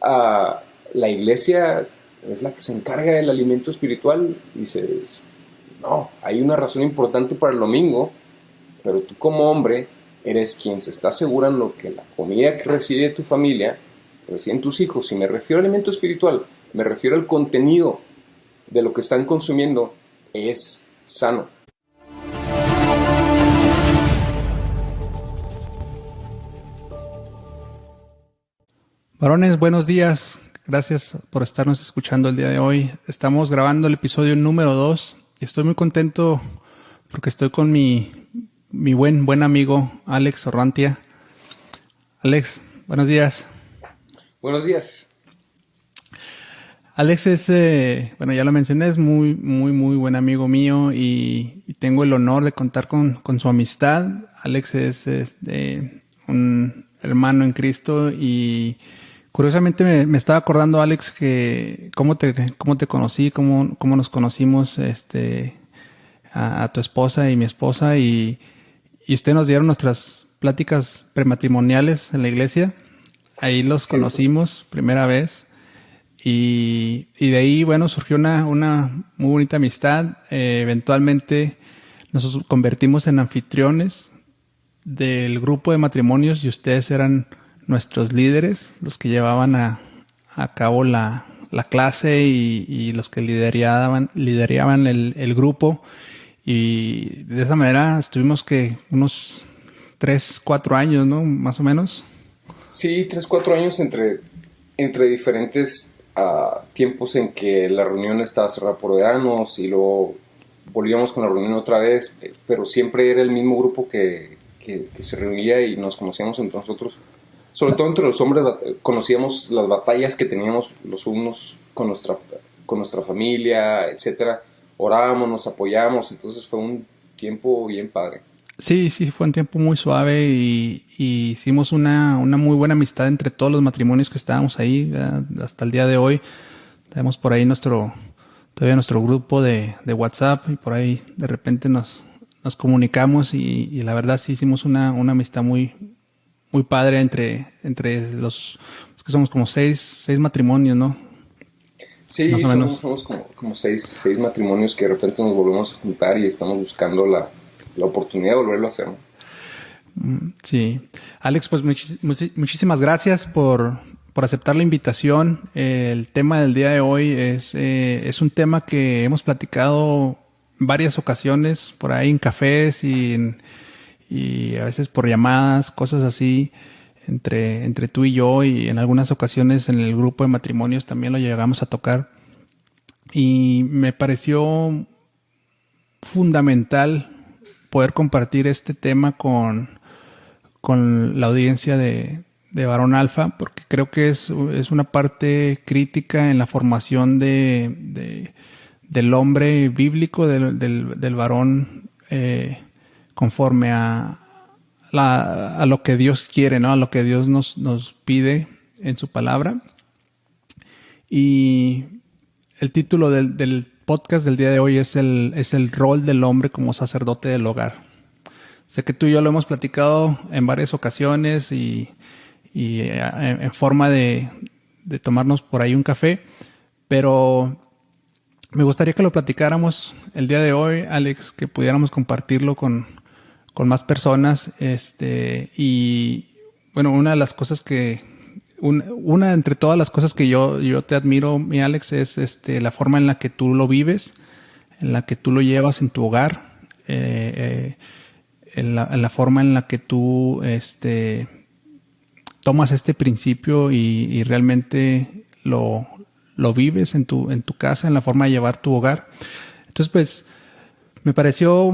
la iglesia es la que se encarga del alimento espiritual. Dices, no, hay una razón importante para el domingo, pero tú como hombre eres quien se está asegurando que la comida que recibe tu familia, reciben tus hijos. Y me refiero al alimento espiritual, me refiero al contenido de lo que están consumiendo, es sano. Varones, buenos días. Gracias por estarnos escuchando el día de hoy. Estamos grabando el episodio número 2 y estoy muy contento porque estoy con mi buen amigo Alex Orrantia. Alex, buenos días. Buenos días. Alex es, ya lo mencioné, es muy buen amigo mío y tengo el honor de contar con su amistad. Alex es un hermano en Cristo y curiosamente me estaba acordando, Alex, que cómo te conocí, cómo nos conocimos, a tu esposa y mi esposa y ustedes nos dieron nuestras pláticas prematrimoniales en la iglesia. Ahí los conocimos primera vez y de ahí, bueno, surgió una muy bonita amistad. Eventualmente nos convertimos en anfitriones del grupo de matrimonios y ustedes eran nuestros líderes, los que llevaban a cabo la clase y los que lideraban el grupo. Y de esa manera estuvimos que unos 3-4 años, ¿no? Más o menos. Sí, 3-4 años entre diferentes tiempos en que la reunión estaba cerrada por veranos y luego volvíamos con la reunión otra vez, pero siempre era el mismo grupo que se reunía y nos conocíamos entre nosotros. Sobre todo entre los hombres conocíamos las batallas que teníamos los unos con nuestra familia, etcétera. Orábamos, nos apoyábamos, entonces fue un tiempo bien padre. Sí, fue un tiempo muy suave y hicimos una muy buena amistad entre todos los matrimonios que estábamos ahí, ¿verdad? Hasta el día de hoy. Tenemos por ahí todavía nuestro grupo de WhatsApp y por ahí de repente nos comunicamos y la verdad sí hicimos una amistad muy padre entre los que somos como seis matrimonios, ¿no? Sí, más o menos. somos como seis matrimonios que de repente nos volvemos a juntar y estamos buscando la oportunidad de volverlo a hacer, ¿no? Sí. Alex, pues muchísimas gracias por aceptar la invitación. El tema del día de hoy es un tema que hemos platicado en varias ocasiones, por ahí en cafés y a veces por llamadas, cosas así, entre tú y yo, y en algunas ocasiones en el grupo de matrimonios también lo llegamos a tocar. Y me pareció fundamental poder compartir este tema con la audiencia de Varón Alfa, porque creo que es una parte crítica en la formación del hombre bíblico, del varón, conforme a lo que Dios quiere, ¿no? A lo que Dios nos pide en su palabra. Y el título del podcast del día de hoy es el rol del hombre como sacerdote del hogar. Sé que tú y yo lo hemos platicado en varias ocasiones y en forma de tomarnos por ahí un café, pero me gustaría que lo platicáramos el día de hoy, Alex, que pudiéramos compartirlo con más personas. Y bueno, una de las cosas una entre todas las cosas que yo te admiro, mi Alex, es la forma en la que tú lo vives, en la que tú lo llevas en tu hogar, en la forma en la que tú tomas este principio y realmente lo vives en tu casa, en la forma de llevar tu hogar. Entonces, pues, me pareció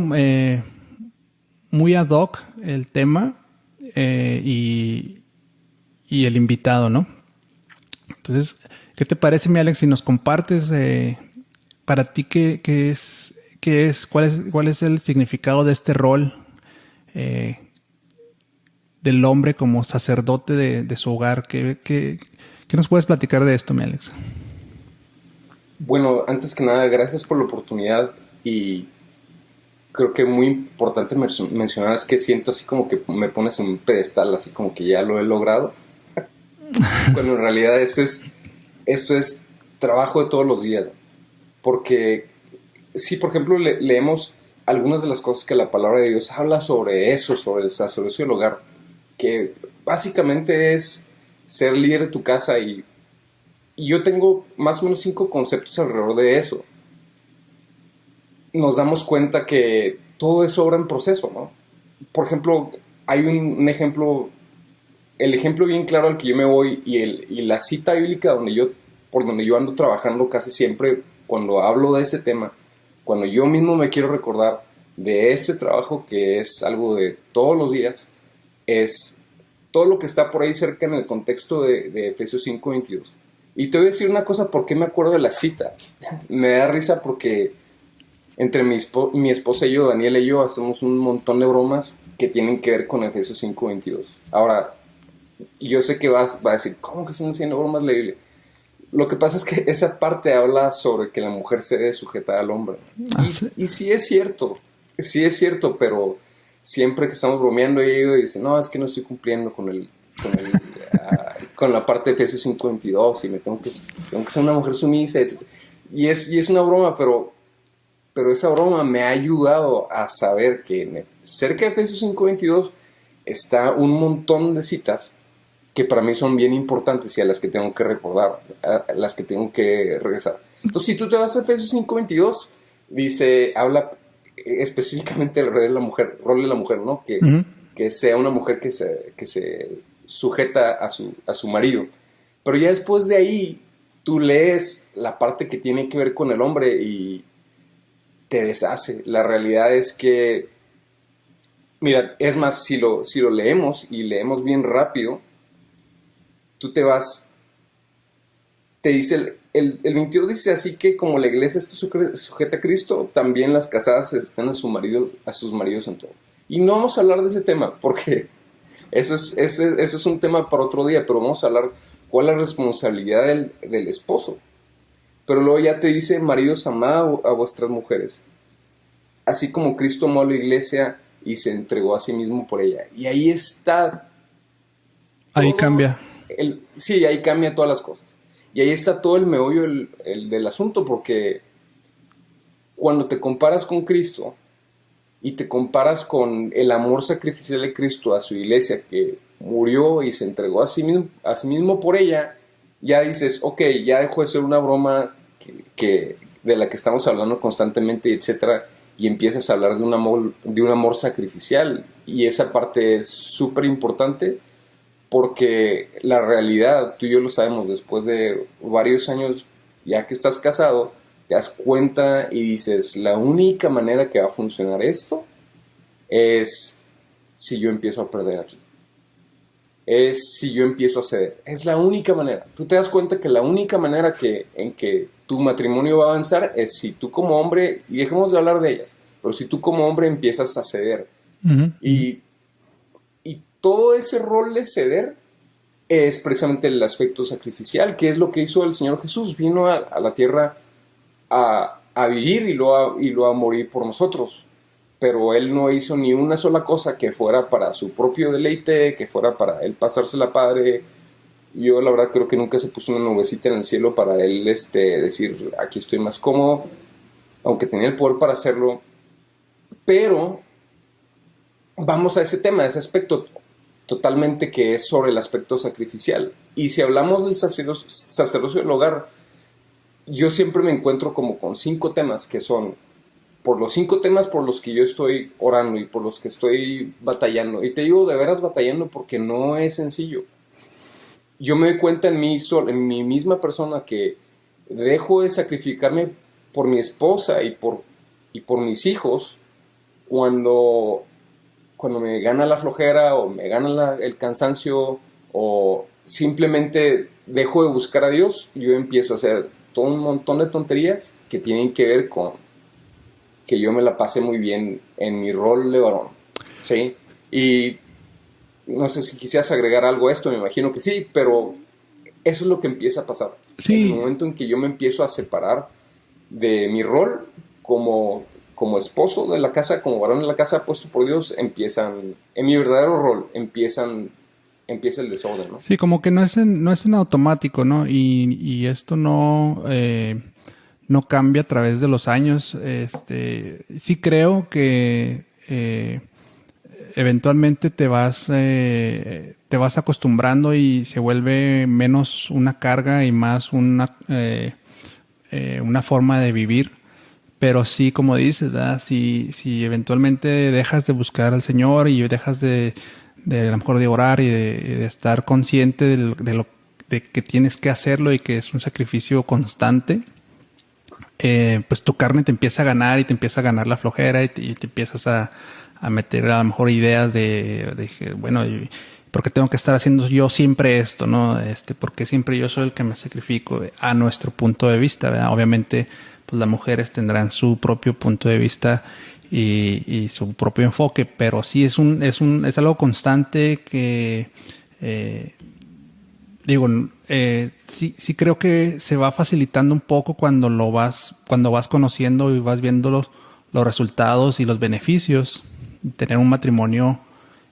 muy ad hoc el tema y el invitado, ¿no? Entonces, ¿qué te parece, mi Alex, si nos compartes para ti cuál es el significado de este rol del hombre como sacerdote de su hogar? ¿Qué nos puedes platicar de esto, mi Alex? Bueno, antes que nada, gracias por la oportunidad y creo que muy importante mencionar es que siento así como que me pones en un pedestal, así como que ya lo he logrado. cuando en realidad esto es trabajo de todos los días. Porque si, por ejemplo, leemos algunas de las cosas que la palabra de Dios habla sobre eso, sobre el sacerdocio del hogar, que básicamente es ser líder de tu casa, y yo tengo más o menos 5 conceptos alrededor de eso. Nos damos cuenta que todo es obra en proceso, ¿no? Por ejemplo, hay un ejemplo, el ejemplo bien claro al que yo me voy, y la cita bíblica por donde yo ando trabajando casi siempre cuando hablo de este tema, cuando yo mismo me quiero recordar de este trabajo que es algo de todos los días, es todo lo que está por ahí cerca en el contexto de Efesios 5:22. Y te voy a decir una cosa, ¿por qué me acuerdo de la cita? Me da risa porque entre mi esposa y yo, Daniela y yo, hacemos un montón de bromas que tienen que ver con Efesios 5:22. Ahora, yo sé que va a decir, ¿cómo que están haciendo bromas la Biblia? Lo que pasa es que esa parte habla sobre que la mujer se debe sujetar al hombre. Y sí es cierto, pero siempre que estamos bromeando, ella dice, no, es que no estoy cumpliendo con la parte de Efesios 5:22 y tengo que ser una mujer sumisa, etc. Y es una broma, pero esa broma me ha ayudado a saber que cerca de Efesios 5:22 está un montón de citas que para mí son bien importantes y a las que tengo que recordar, a las que tengo que regresar. Entonces, si tú te vas a Efesios 5:22, habla específicamente del rol de la mujer, ¿no? Que sea una mujer que se sujeta a su marido. Pero ya después de ahí, tú lees la parte que tiene que ver con el hombre y te deshace. La realidad es que, mira, es más, si lo leemos y leemos bien rápido, tú te vas, te dice, el 22 dice, así que como la iglesia está sujeta a Cristo, también las casadas están a sus maridos en todo. Y no vamos a hablar de ese tema, porque eso es un tema para otro día, pero vamos a hablar cuál es la responsabilidad del esposo. Pero luego ya te dice, maridos, amad a vuestras mujeres, así como Cristo amó a la iglesia y se entregó a sí mismo por ella. Y ahí está. Ahí cambia. Sí, ahí cambia todas las cosas. Y ahí está todo el meollo del asunto, porque cuando te comparas con Cristo y te comparas con el amor sacrificial de Cristo a su iglesia, que murió y se entregó a sí mismo por ella, ya dices, ok, ya dejó de ser una broma de la que estamos hablando constantemente, etcétera, y empiezas a hablar de un amor sacrificial. Y esa parte es súper importante, porque la realidad, tú y yo lo sabemos, después de varios años ya que estás casado, te das cuenta y dices, la única manera que va a funcionar esto es si yo empiezo a perder aquí, es si yo empiezo a ceder. Es la única manera. Tú te das cuenta que la única manera en que tu matrimonio va a avanzar es si tú como hombre, y dejemos de hablar de ellas, pero si tú como hombre empiezas a ceder. Uh-huh. Y todo ese rol de ceder es precisamente el aspecto sacrificial, que es lo que hizo el Señor Jesús. Vino a la tierra a vivir y lo a morir por nosotros. Pero Él no hizo ni una sola cosa que fuera para su propio deleite, que fuera para Él pasársela padre. Yo la verdad creo que nunca se puso una nubecita en el cielo para Él decir, aquí estoy más cómodo, aunque tenía el poder para hacerlo. Pero vamos a ese tema, ese aspecto totalmente que es sobre el aspecto sacrificial. Y si hablamos del sacerdocio del hogar, yo siempre me encuentro como con 5 temas, que son por los 5 temas por los que yo estoy orando y por los que estoy batallando. Y te digo de veras batallando porque no es sencillo. Yo me doy cuenta en mi misma persona que dejo de sacrificarme por mi esposa y por mis hijos cuando me gana la flojera o me gana el cansancio o simplemente dejo de buscar a Dios. Yo empiezo a hacer todo un montón de tonterías que tienen que ver con que yo me la pase muy bien en mi rol de varón, ¿sí? Y no sé si quisieras agregar algo a esto, me imagino que sí, pero eso es lo que empieza a pasar. Sí. En el momento en que yo me empiezo a separar de mi rol como esposo de la casa, como varón de la casa puesto por Dios, en mi verdadero rol, empiezan empieza el desorden, ¿no? Sí, como que no es en automático, ¿no? Y esto no cambia a través de los años. Sí creo que eventualmente te vas acostumbrando y se vuelve menos una carga y más una forma de vivir. Pero sí, como dices, ¿verdad? Si eventualmente dejas de buscar al Señor y dejas de a lo mejor de orar y de estar consciente de que tienes que hacerlo y que es un sacrificio constante, pues tu carne te empieza a ganar y te empieza a ganar la flojera y te empiezas a meter a lo mejor ideas de que, bueno, ¿por qué tengo que estar haciendo yo siempre esto, no? Porque siempre yo soy el que me sacrifico a nuestro punto de vista, ¿verdad? Obviamente, pues las mujeres tendrán su propio punto de vista y su propio enfoque, pero sí es algo constante que digo, sí creo que se va facilitando un poco cuando vas conociendo y vas viendo los resultados y los beneficios. Tener un matrimonio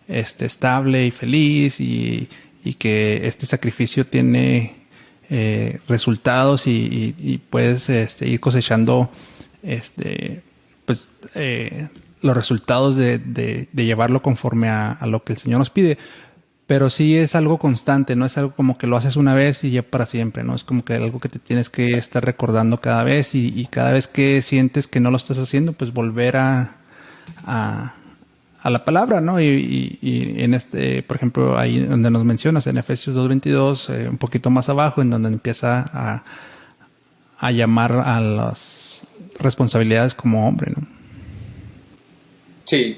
estable y feliz y que este sacrificio tiene resultados y puedes ir cosechando pues los resultados de llevarlo conforme a lo que el Señor nos pide. Pero sí es algo constante, no es algo como que lo haces una vez y ya para siempre, ¿no? Es como que algo que te tienes que estar recordando cada vez y cada vez que sientes que no lo estás haciendo, pues volver a, a la palabra, ¿no? Y en por ejemplo, ahí donde nos mencionas, en Efesios 2:22, un poquito más abajo, en donde empieza a llamar a las responsabilidades como hombre, ¿no? Sí,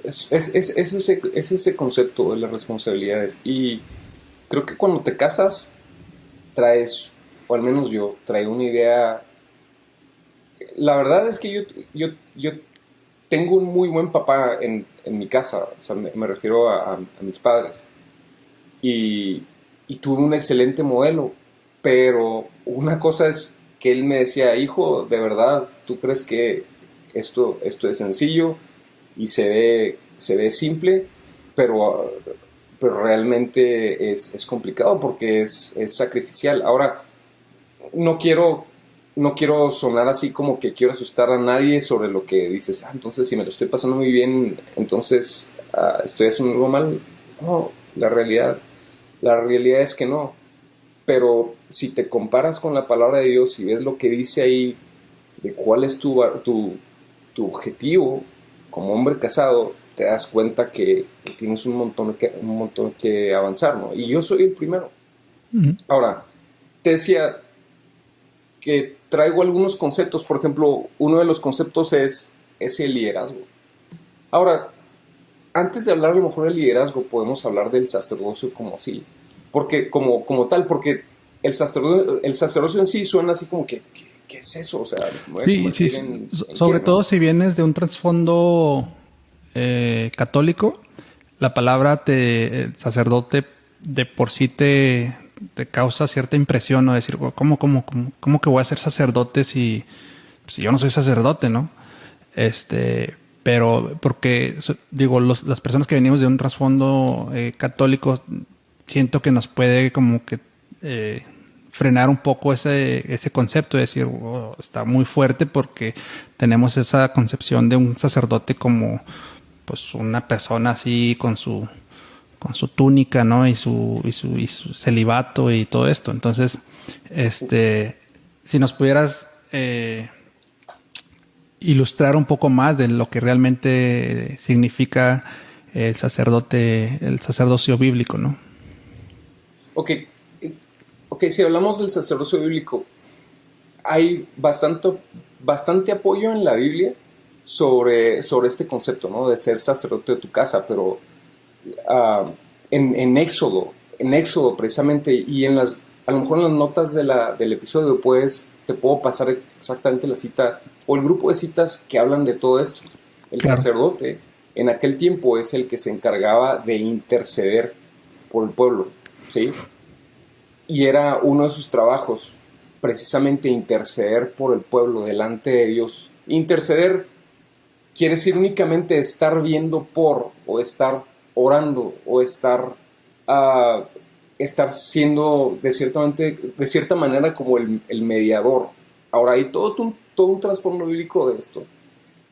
es ese concepto de las responsabilidades. Y creo que cuando te casas, traes, o al menos yo, traigo una idea. La verdad es que yo tengo un muy buen papá en mi casa, o sea, me refiero a mis padres. Y, y tuve un excelente modelo, pero una cosa es que él me decía, hijo, de verdad, ¿tú crees que esto es sencillo y se ve simple, pero, pero realmente es complicado porque es sacrificial? Ahora, no quiero, no quiero sonar así como que quiero asustar a nadie sobre lo que dices, entonces si me lo estoy pasando muy bien, entonces estoy haciendo algo mal. No, la realidad es que no. Pero si te comparas con la palabra de Dios y ves lo que dice ahí, de cuál es tu objetivo como hombre casado, te das cuenta que tienes un montón que avanzar, ¿no? Y yo soy el primero. Uh-huh. Ahora, te decía que traigo algunos conceptos. Por ejemplo, uno de los conceptos es el liderazgo. Ahora, antes de hablar a lo mejor del liderazgo, podemos hablar del sacerdocio como así. Porque, como tal, porque el sacerdocio en sí suena así como que, ¿qué es eso? O sea, me voy a Sí, convertir en sobre ¿qué, todo no? si vienes de un trasfondo católico, la palabra sacerdote de por sí te causa cierta impresión, ¿no? Decir, ¿cómo que voy a ser sacerdote si yo no soy sacerdote, ¿no? Pero porque, digo, las personas que venimos de un trasfondo católico, siento que nos puede como que frenar un poco ese concepto de decir, "Oh, está muy fuerte", porque tenemos esa concepción de un sacerdote como pues una persona así con su túnica, ¿no? Y su celibato y todo esto. Entonces, si nos pudieras ilustrar un poco más de lo que realmente significa el sacerdocio bíblico, ¿no? Ok, ok, si hablamos del sacerdocio bíblico, hay bastante apoyo en la Biblia sobre este concepto, ¿no? De ser sacerdote de tu casa, pero uh, en Éxodo precisamente, y a lo mejor en las notas del episodio te puedo pasar exactamente la cita o el grupo de citas que hablan de todo esto. El Claro. sacerdote en aquel tiempo es el que se encargaba de interceder por el pueblo, ¿sí? Y era uno de sus trabajos, precisamente interceder por el pueblo delante de Dios. Interceder quiere decir únicamente estar viendo por, o estar orando, o estar a estar siendo de cierta manera como el mediador. Ahora hay todo un trasfondo bíblico de esto,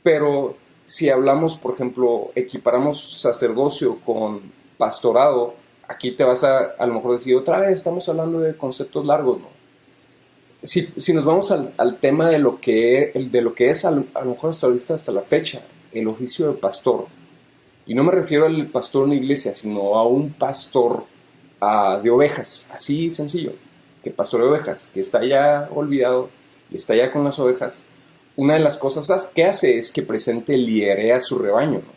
pero si hablamos, por ejemplo, equiparamos sacerdocio con pastorado, aquí te vas a lo mejor decir, otra vez estamos hablando de conceptos largos, ¿no? Si nos vamos al tema de lo que es a lo mejor hasta la fecha, el oficio de pastor, y no me refiero al pastor en la iglesia, sino a un pastor de ovejas, así sencillo, que pastor de ovejas, que está ya olvidado y está ya con las ovejas. Una de las cosas que hace es que presente y lidere a su rebaño, ¿no?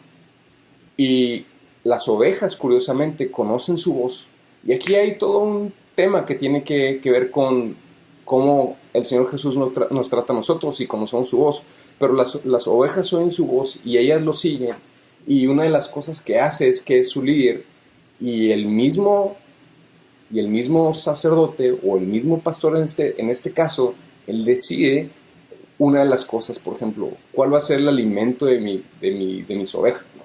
Y las ovejas, curiosamente, conocen su voz. Y aquí hay todo un tema que tiene que ver con cómo el Señor Jesús nos trata a nosotros y conocemos su voz. Pero las ovejas oyen su voz y ellas lo siguen. Y una de las cosas que hace es que es su líder. Y el mismo sacerdote o el mismo pastor en este caso, él decide una de las cosas, por ejemplo, cuál va a ser el alimento de mis ovejas, ¿no?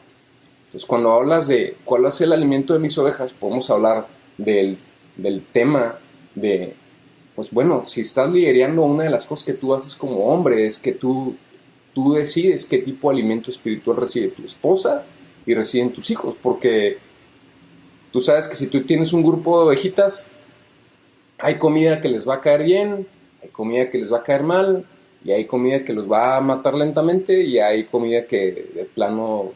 Entonces, cuando hablas de cuál va a ser el alimento de mis ovejas, podemos hablar del tema de, pues bueno, si estás liderando, una de las cosas que tú haces como hombre es que tú decides qué tipo de alimento espiritual recibe tu esposa y reciben tus hijos, porque tú sabes que si tú tienes un grupo de ovejitas, hay comida que les va a caer bien, hay comida que les va a caer mal, y hay comida que los va a matar lentamente, y hay comida que de plano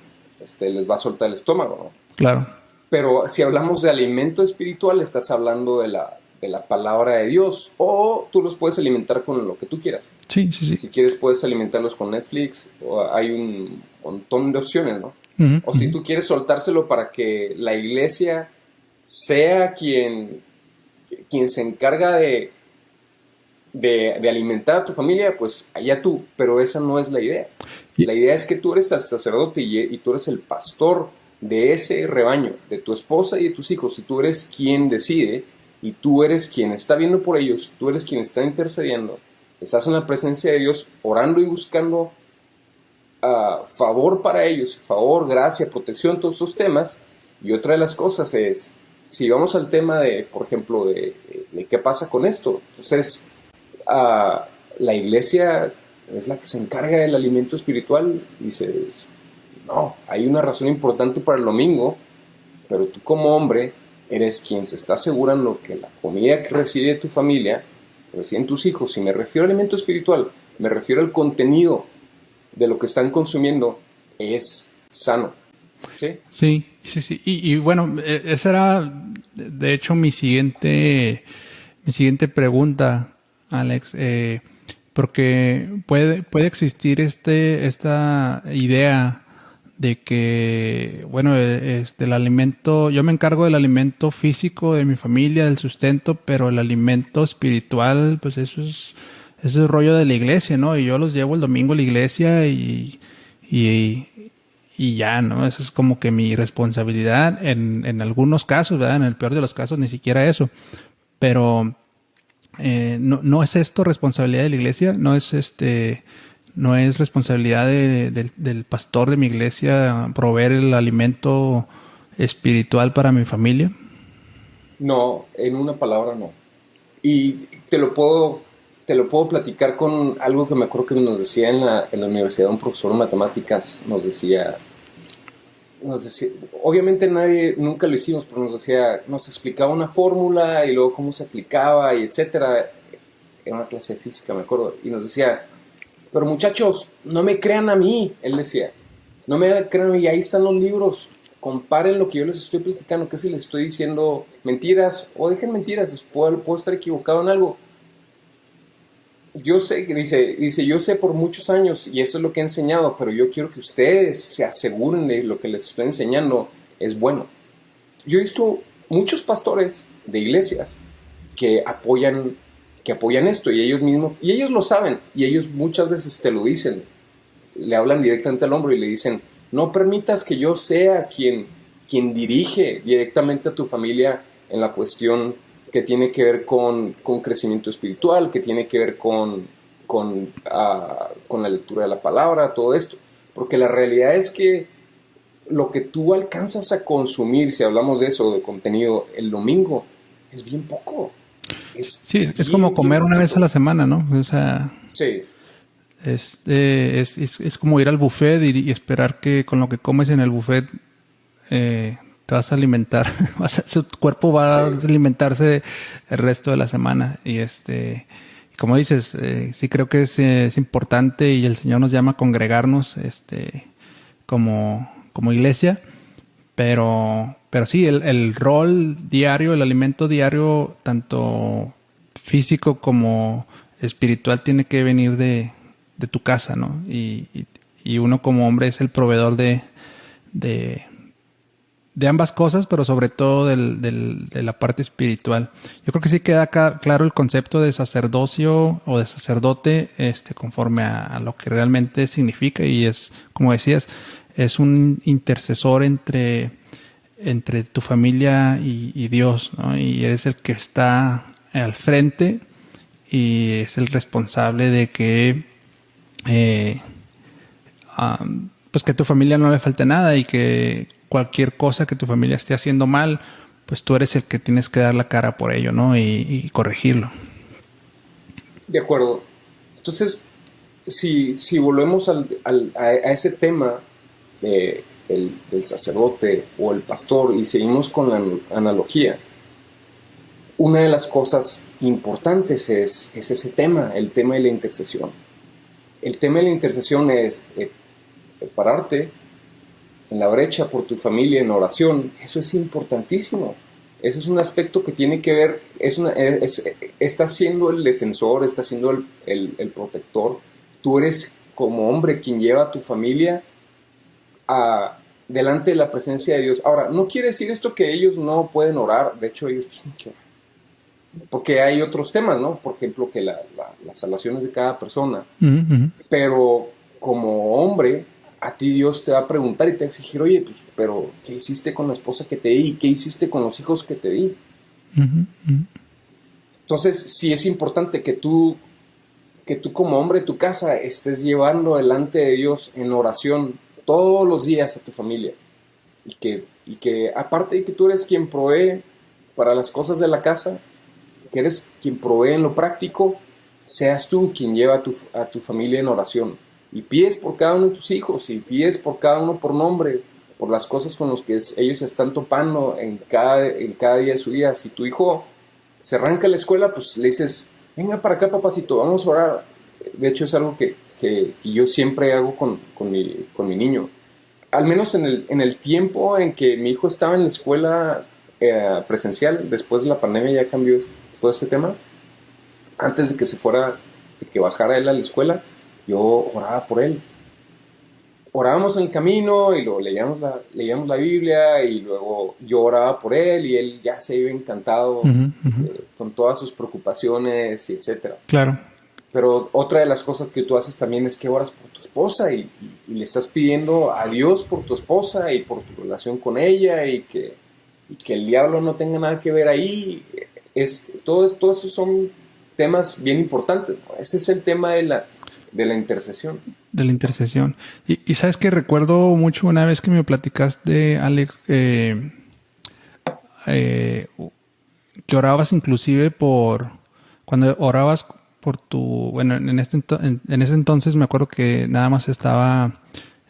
les va a soltar el estómago, ¿no? Claro. Pero si hablamos de alimento espiritual, estás hablando de la palabra de Dios, o tú los puedes alimentar con lo que tú quieras. Sí. Si quieres, puedes alimentarlos con Netflix, o hay un montón de opciones, ¿no? O si tú quieres soltárselo para que la iglesia sea quien se encarga de alimentar a tu familia, pues allá tú, pero esa no es la idea. La idea es que tú eres el sacerdote y tú eres el pastor de ese rebaño, de tu esposa y de tus hijos, y tú eres quien decide, y tú eres quien está viendo por ellos, tú eres quien está intercediendo, estás en la presencia de Dios, orando y buscando favor para ellos, favor, gracia, protección, todos esos temas. Y otra de las cosas es, si vamos al tema de, por ejemplo, de qué pasa con esto, entonces la iglesia es la que se encarga del alimento espiritual. Dices, no, hay una razón importante para el domingo, pero tú como hombre eres quien se está asegurando que la comida que recibe tu familia, reciben tus hijos. Y me refiero al alimento espiritual, me refiero al contenido de lo que están consumiendo, es sano. ¿Sí? Sí. Y bueno, esa era de hecho mi siguiente pregunta, Alex, porque puede existir esta idea de que, bueno, el alimento, yo me encargo del alimento físico de mi familia, del sustento, pero el alimento espiritual, pues eso es rollo de la iglesia, ¿no? Y yo los llevo el domingo a la iglesia y ya, ¿no? Eso es como que mi responsabilidad en algunos casos, ¿verdad? En el peor de los casos ni siquiera eso. Pero no es esto responsabilidad de la iglesia, no es responsabilidad del pastor de mi iglesia proveer el alimento espiritual para mi familia. No, en una palabra no. Y te lo puedo platicar con algo que me acuerdo que nos decía en la universidad un profesor de matemáticas. Nos decía, obviamente nunca lo hicimos, pero nos explicaba una fórmula y luego cómo se aplicaba y etcétera. En una clase de física, me acuerdo, y nos decía, pero muchachos, no me crean a mí, él decía, no me crean a mí, ahí están los libros, comparen lo que yo les estoy platicando, que si les estoy diciendo mentiras, o dejen mentiras, puedo estar equivocado en algo. Yo sé, dice, yo sé por muchos años, y eso es lo que he enseñado, pero yo quiero que ustedes se aseguren de lo que les estoy enseñando es bueno. Yo he visto muchos pastores de iglesias que apoyan esto, y ellos lo saben, y ellos muchas veces te lo dicen, le hablan directamente al hombro y le dicen, no permitas que yo sea quien dirige directamente a tu familia en la cuestión que tiene que ver con crecimiento espiritual, que tiene que ver con la lectura de la palabra, todo esto, porque la realidad es que lo que tú alcanzas a consumir, si hablamos de eso, de contenido, el domingo, es bien poco. Sí, es como comer una vez a la semana, ¿no? O sea, sí. Es como ir al buffet y esperar que con lo que comes en el buffet te vas a alimentar. Su cuerpo va a alimentarse el resto de la semana. Y como dices, sí creo que es importante y el Señor nos llama a congregarnos como iglesia. Pero sí, el rol diario, el alimento diario, tanto físico como espiritual, tiene que venir de tu casa, ¿no? Y uno como hombre es el proveedor de ambas cosas, pero sobre todo de la parte espiritual. Yo creo que sí queda claro el concepto de sacerdocio o de sacerdote conforme a lo que realmente significa, y es, como decías, es un intercesor entre tu familia y Dios, ¿no? Y eres el que está al frente y es el responsable de que pues que a tu familia no le falte nada, y que cualquier cosa que tu familia esté haciendo mal, pues tú eres el que tienes que dar la cara por ello, ¿no? Y corregirlo. De acuerdo. Entonces, si volvemos a ese tema del sacerdote o el pastor y seguimos con la analogía, una de las cosas importantes es ese tema, el tema de la intercesión. El tema de la intercesión es pararte en la brecha por tu familia en oración. Eso es importantísimo. Eso es un aspecto que tiene que ver, está siendo el defensor, está siendo el protector. Tú eres como hombre quien lleva a tu familia delante de la presencia de Dios. Ahora, no quiere decir esto que ellos no pueden orar. De hecho, ellos tienen que orar, porque hay otros temas, ¿no? Por ejemplo, que las salvaciones de cada persona. Uh-huh. Pero como hombre, a ti Dios te va a preguntar y te va a exigir, oye, pues, pero ¿qué hiciste con la esposa que te di? ¿Qué hiciste con los hijos que te di? Uh-huh. Entonces, sí es importante que tú como hombre de tu casa estés llevando delante de Dios en oración todos los días a tu familia. Y que aparte de que tú eres quien provee para las cosas de la casa, que eres quien provee en lo práctico, seas tú quien lleva a tu familia en oración. Y pides por cada uno de tus hijos, y pides por cada uno por nombre, por las cosas con las que ellos están topando en cada día de su vida. Si tu hijo se arranca a la escuela, pues le dices, venga para acá, papacito, vamos a orar. De hecho, es algo que yo siempre hago con mi niño. Al menos en el tiempo en que mi hijo estaba en la escuela presencial, después de la pandemia ya cambió todo este tema. Antes de que de que bajara él a la escuela, yo oraba por él. Orábamos en el camino y luego leíamos la Biblia, y luego yo oraba por él y él ya se iba encantado, con todas sus preocupaciones y etcétera. Claro. Pero otra de las cosas que tú haces también es que oras por tu esposa y le estás pidiendo a Dios por tu esposa y por tu relación con ella, y que el diablo no tenga nada que ver ahí. Todos esos son temas bien importantes, ¿no? Ese es el tema de la intercesión. De la intercesión. Y sabes que recuerdo mucho una vez que me platicaste, Alex, que orabas inclusive cuando orabas por bueno, en ese entonces me acuerdo que nada más estaba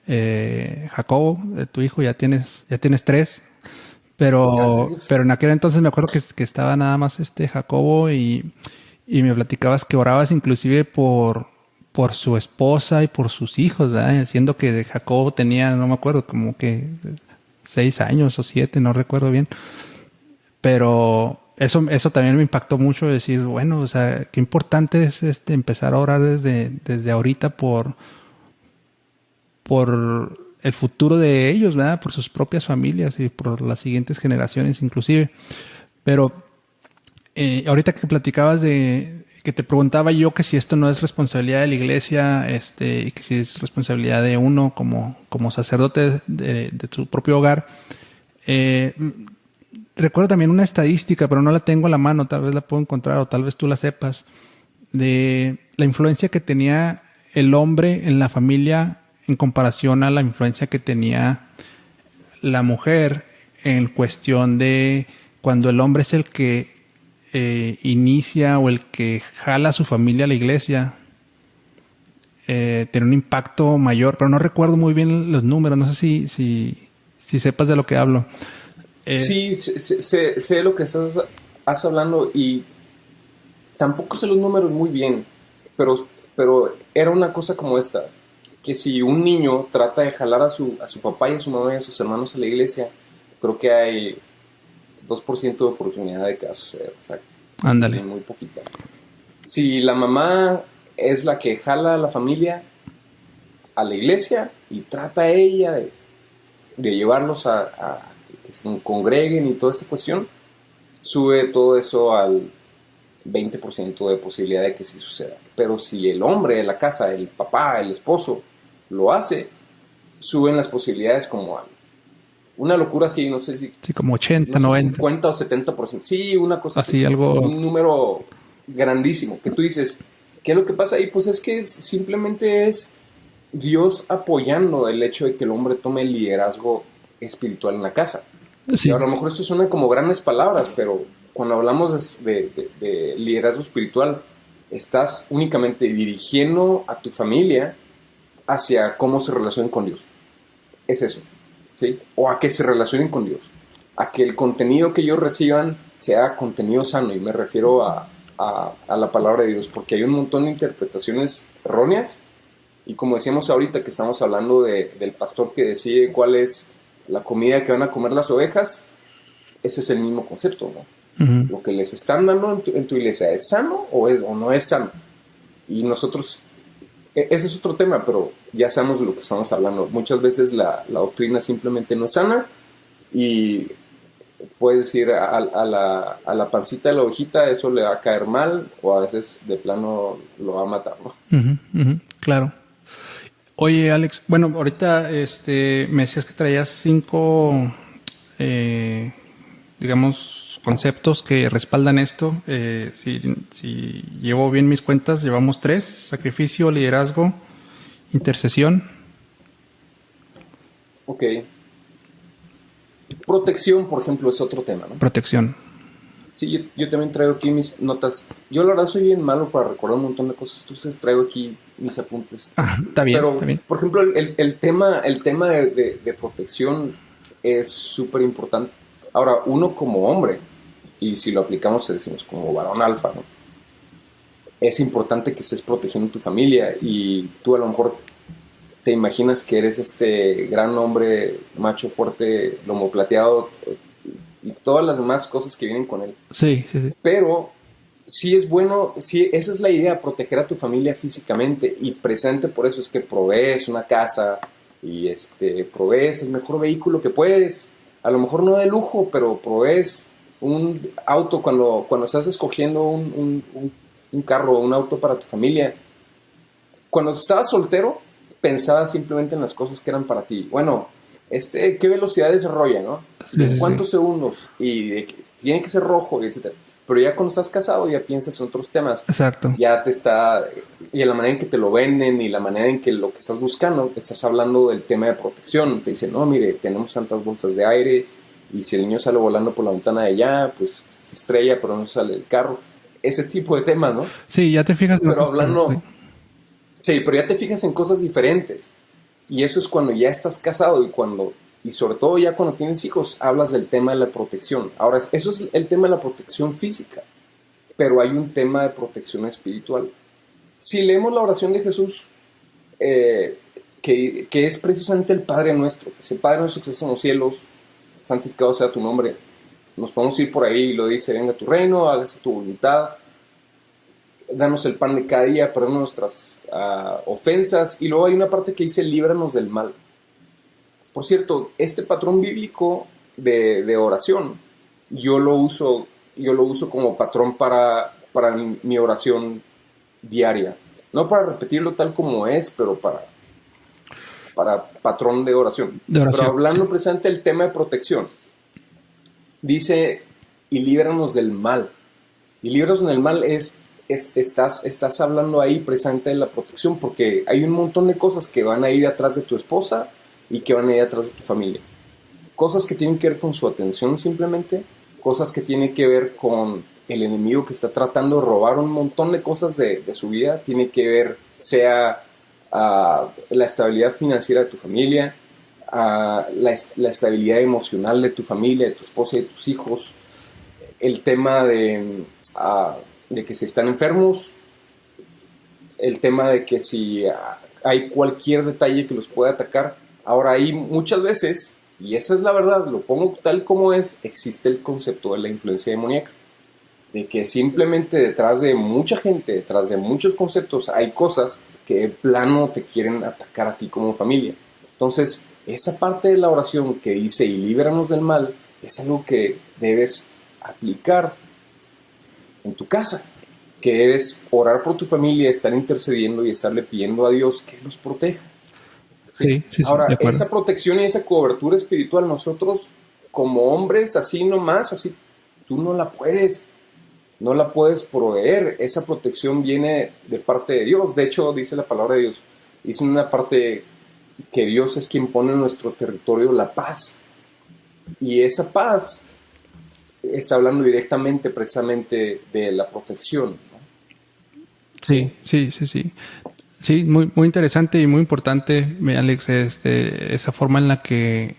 Jacobo, tu hijo. Ya tienes 3, pero en aquel entonces me acuerdo que estaba nada más Jacobo, y me platicabas que orabas inclusive por su esposa y por sus hijos, ¿verdad? Siendo que Jacobo tenía, no me acuerdo, como que 6 años o 7, no recuerdo bien. Pero eso también me impactó mucho, decir, bueno, o sea, qué importante es empezar a orar desde ahorita por el futuro de ellos, ¿verdad? Por sus propias familias y por las siguientes generaciones inclusive. Pero ahorita que platicabas que te preguntaba yo que si esto no es responsabilidad de la iglesia, y que si es responsabilidad de uno como sacerdote de tu propio hogar. Recuerdo también una estadística, pero no la tengo a la mano, tal vez la puedo encontrar o tal vez tú la sepas, de la influencia que tenía el hombre en la familia en comparación a la influencia que tenía la mujer en cuestión de cuando el hombre es el que inicia o el que jala a su familia a la iglesia, tiene un impacto mayor, pero no recuerdo muy bien los números, no sé si sepas de lo que hablo. Sí, sé lo que estás hablando y tampoco sé los números muy bien, pero era una cosa como esta, que si un niño trata de jalar a su papá y a su mamá y a sus hermanos a la iglesia, creo que hay 2% de oportunidad de que va a suceder. O sea, ándale. Muy poquita. Si la mamá es la que jala a la familia a la iglesia y trata a ella de llevarlos a que se congreguen y toda esta cuestión, sube todo eso al 20% de posibilidad de que sí suceda. Pero si el hombre de la casa, el papá, el esposo, lo hace, suben las posibilidades como a una locura así, no sé si... Sí, como 80, no sé, 90. 50 o 70%. Sí, una cosa así. Algo... Un número grandísimo. Que tú dices, ¿qué es lo que pasa ahí? Pues es que simplemente es Dios apoyando el hecho de que el hombre tome el liderazgo espiritual en la casa. Sí. Y a lo mejor esto suena como grandes palabras, pero cuando hablamos de liderazgo espiritual, estás únicamente dirigiendo a tu familia hacia cómo se relacionen con Dios. Es eso, ¿sí? O a que se relacionen con Dios. A que el contenido que ellos reciban sea contenido sano. Y me refiero a la palabra de Dios, porque hay un montón de interpretaciones erróneas. Y como decíamos ahorita que estamos hablando del pastor que decide cuál es la comida que van a comer las ovejas, ese es el mismo concepto, ¿no? Uh-huh. Lo que les están dando en tu iglesia, ¿es sano o no es sano? Y nosotros, ese es otro tema, pero ya sabemos de lo que estamos hablando. Muchas veces la doctrina simplemente no es sana y puedes decir a la pancita de la ovejita, eso le va a caer mal, o a veces de plano lo va a matar, ¿no? Uh-huh, uh-huh, claro. Oye, Alex, bueno, ahorita me decías que traías 5, digamos, conceptos que respaldan esto. Si llevo bien mis cuentas, llevamos 3: sacrificio, liderazgo, intercesión. Ok. Protección, por ejemplo, es otro tema, ¿no? Protección. Sí, yo también traigo aquí mis notas. Yo la verdad soy bien malo para recordar un montón de cosas, entonces traigo aquí mis apuntes. Está bien, pero, está bien. Por ejemplo, el tema de protección es súper importante. Ahora, uno como hombre, y si lo aplicamos, decimos como varón alfa, ¿no? Es importante que estés protegiendo tu familia y tú a lo mejor te imaginas que eres este gran hombre, macho fuerte, lomo plateado, y todas las demás cosas que vienen con él. Sí, sí, sí. Pero sí es bueno, sí, esa es la idea, proteger a tu familia físicamente, y presente por eso es que provees una casa y provees el mejor vehículo que puedes, a lo mejor no de lujo, pero provees un auto cuando estás escogiendo un carro o un auto para tu familia. Cuando estabas soltero, pensabas simplemente en las cosas que eran para ti. Bueno, ¿qué velocidad desarrolla, no? Sí, ¿Cuántos sí. segundos? Y tiene que ser rojo, etc. Pero ya cuando estás casado ya piensas en otros temas. Exacto. Ya y en la manera en que te lo venden y la manera en que lo que estás buscando, estás hablando del tema de protección. Te dicen, no, mire, tenemos tantas bolsas de aire y si el niño sale volando por la ventana de allá, pues se estrella, pero no sale el carro. Ese tipo de temas, ¿no? Sí, ya te fijas. Pero hablando... Sí, pero ya te fijas en cosas diferentes. Y eso es cuando ya estás casado y sobre todo ya cuando tienes hijos, hablas del tema de la protección. Ahora, eso es el tema de la protección física, pero hay un tema de protección espiritual. Si leemos la oración de Jesús, que es precisamente el Padre Nuestro, que ese Padre Nuestro que estás en los cielos, santificado sea tu nombre, nos podemos ir por ahí y lo dice, venga tu reino, hágase tu voluntad, danos el pan de cada día, perdona nuestras ofensas, y luego hay una parte que dice, líbranos del mal. Por cierto, este patrón bíblico de oración, yo lo uso como patrón para mi oración diaria. No para repetirlo tal como es, pero para patrón de oración. Pero hablando precisamente del tema de protección, dice, y líbranos del mal. Y líbranos del mal estás hablando ahí precisamente de la protección, porque hay un montón de cosas que van a ir atrás de tu esposa y que van a ir atrás de tu familia. cosas que tienen que ver con su atención simplemente, cosas que tienen que ver con el enemigo que está tratando de robar un montón de cosas de su vida, tiene que ver, sea la estabilidad financiera de tu familia, la estabilidad emocional de tu familia, de tu esposa y de tus hijos, el tema de que si están enfermos, el tema de que si hay cualquier detalle que los pueda atacar. Ahora, ahí muchas veces, y esa es la verdad, lo pongo tal como es, existe el concepto de la influencia demoníaca, de que simplemente detrás de mucha gente, detrás de muchos conceptos, hay cosas que de plano te quieren atacar a ti como familia. Entonces, esa parte de la oración que dice y líbranos del mal, es algo que debes aplicar en tu casa, que debes orar por tu familia, estar intercediendo y estarle pidiendo a Dios que los proteja. ¿Sí? Sí, Ahora, esa protección y esa cobertura espiritual, nosotros como hombres, así nomás, así, tú no la puedes proveer. Esa protección viene de parte de Dios. De hecho, dice la palabra de Dios, dice en una parte que Dios es quien pone en nuestro territorio la paz. Y esa paz está hablando directamente, precisamente, de la protección, ¿no? Sí. Sí, muy, muy interesante y muy importante, Alex, esa forma en la que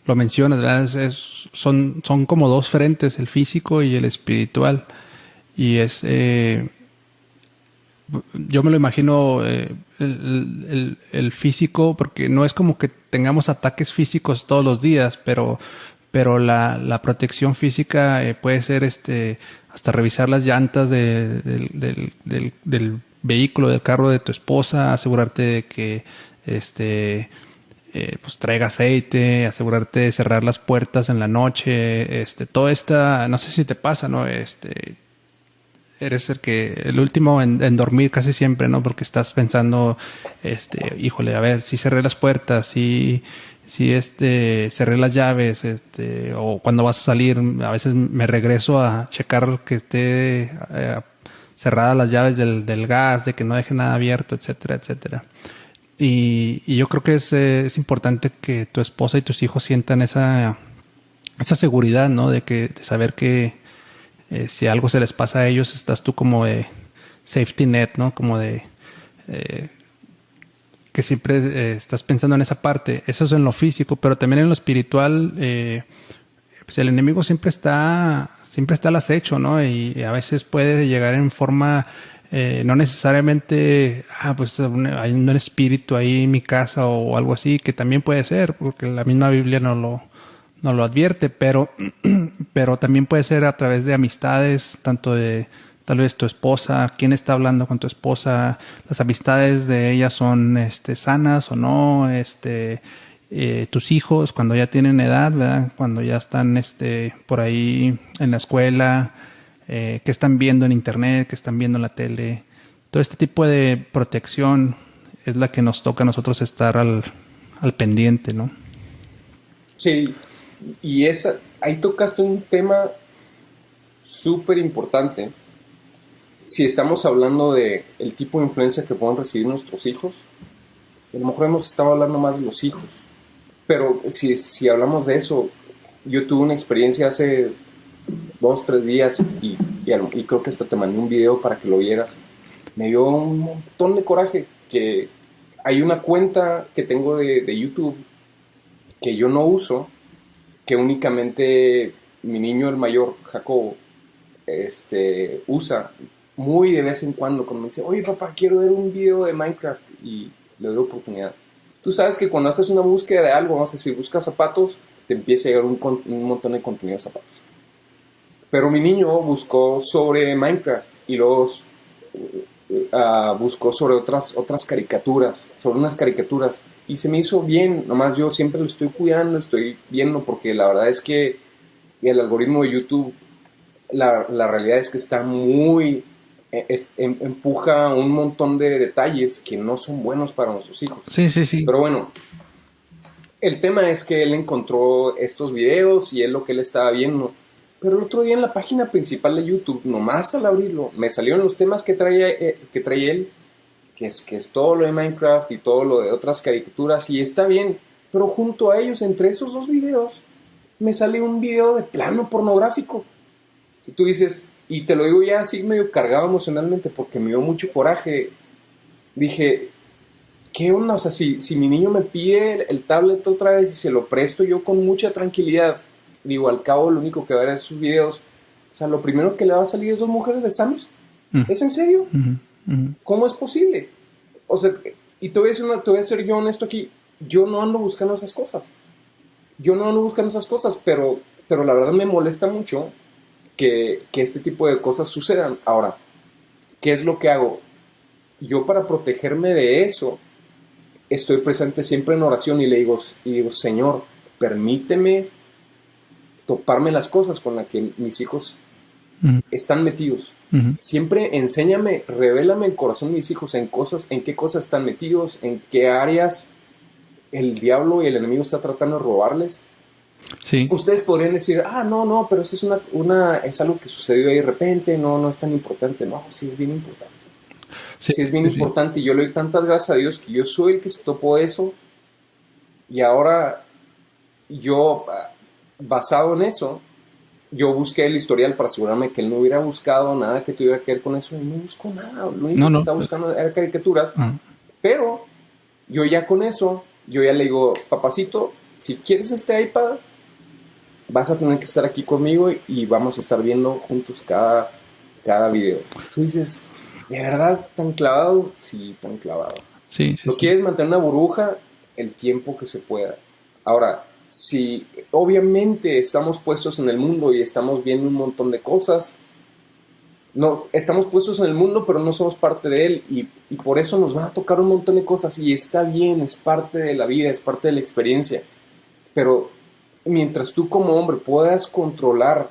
lo mencionas, ¿verdad? Son como dos frentes, el físico y el espiritual. Y yo me lo imagino el físico, porque no es como que tengamos ataques físicos todos los días, pero la protección física puede ser hasta revisar las llantas del vehículo, del carro de tu esposa, asegurarte de que pues traiga aceite, asegurarte de cerrar las puertas en la noche, todo no sé si te pasa, ¿no? Eres el último en dormir casi siempre, ¿no? Porque estás pensando, híjole, a ver, si cerré las puertas, si cerré las llaves, o cuando vas a salir, a veces me regreso a checar que esté cerradas las llaves del gas, de que no deje nada abierto, etcétera, etcétera. Y yo creo que es importante que tu esposa y tus hijos sientan esa seguridad, ¿no? De saber que si algo se les pasa a ellos, estás tú como de safety net, ¿no? Como de que siempre estás pensando en esa parte. Eso es en lo físico, pero también en lo espiritual, pues el enemigo siempre está al acecho, ¿no? Y a veces puede llegar en forma, no necesariamente, pues hay un espíritu ahí en mi casa o algo así, que también puede ser, porque la misma Biblia no lo advierte, pero también puede ser a través de amistades, tanto de tal vez tu esposa, quién está hablando con tu esposa, las amistades de ella son sanas o no, tus hijos cuando ya tienen edad, ¿verdad? Cuando ya están por ahí en la escuela, qué están viendo en internet, qué están viendo en la tele. Todo este tipo de protección es la que nos toca a nosotros estar al pendiente, ¿no? Sí, y ahí tocaste un tema súper importante. Si estamos hablando de el tipo de influencia que pueden recibir nuestros hijos, a lo mejor hemos estado hablando más de los hijos, pero si hablamos de eso, yo tuve una experiencia hace 2-3 días y creo que hasta te mandé un video para que lo vieras. Me dio un montón de coraje que hay una cuenta que tengo de YouTube que yo no uso, que únicamente mi niño, el mayor, Jacobo, usa muy de vez en cuando me dice, oye papá, quiero ver un video de Minecraft, y le doy oportunidad. Tú sabes que cuando haces una búsqueda de algo, vamos a decir, buscas zapatos, te empieza a llegar un montón de contenido de zapatos. Pero mi niño buscó sobre Minecraft y luego buscó sobre otras caricaturas, sobre unas caricaturas, y se me hizo bien. Nomás yo siempre lo estoy cuidando, estoy viendo, porque la verdad es que el algoritmo de YouTube, la realidad es que está muy empuja un montón de detalles que no son buenos para nuestros hijos. Sí. Pero bueno, el tema es que él encontró estos videos y es lo que él estaba viendo. Pero el otro día en la página principal de YouTube, nomás al abrirlo, me salieron los temas que traía él, que es todo lo de Minecraft y todo lo de otras caricaturas, y está bien, Pero junto a ellos, entre esos dos videos, me sale un video de plano pornográfico. Y tú dices, y te lo digo ya así medio cargado emocionalmente porque me dio mucho coraje. Dije, ¿qué onda? O sea, si mi niño me pide el tablet otra vez y se lo presto yo con mucha tranquilidad, digo, al cabo lo único que va a ver es sus videos. O sea, lo primero que le va a salir es dos mujeres besándose. ¿Es en serio? ¿Cómo es posible? O sea, y te voy a ser yo honesto aquí, yo no ando buscando esas cosas. Pero la verdad me molesta mucho que este tipo de cosas sucedan. Ahora, ¿qué es lo que hago? Yo, para protegerme de eso, estoy presente siempre en oración y le digo, Señor, permíteme toparme las cosas con las que mis hijos están metidos. Siempre enséñame, revélame el corazón de mis hijos en qué cosas están metidos, en qué áreas el diablo y el enemigo está tratando de robarles. Sí. Ustedes podrían decir, no, pero eso es algo que sucedió ahí de repente, no es tan importante. No, sí es bien importante. Sí es bien importante. Y yo le doy tantas gracias a Dios que yo soy el que se topó eso. Y ahora yo, basado en eso, yo busqué el historial para asegurarme que él no hubiera buscado nada que tuviera que ver con eso. Y no buscó nada. Lo único que estaba buscando era caricaturas. Pero yo ya con eso, yo ya le digo, papacito, si quieres este iPad, vas a tener que estar aquí conmigo y vamos a estar viendo juntos cada video. Tú dices, ¿de verdad tan clavado? Sí, tan clavado. Sí. Lo quieres mantener una burbuja el tiempo que se pueda. Ahora, si obviamente estamos puestos en el mundo y estamos viendo un montón de cosas, no, estamos puestos en el mundo, pero no somos parte de él y por eso nos van a tocar un montón de cosas y está bien, es parte de la vida, es parte de la experiencia. Pero mientras tú como hombre puedas controlar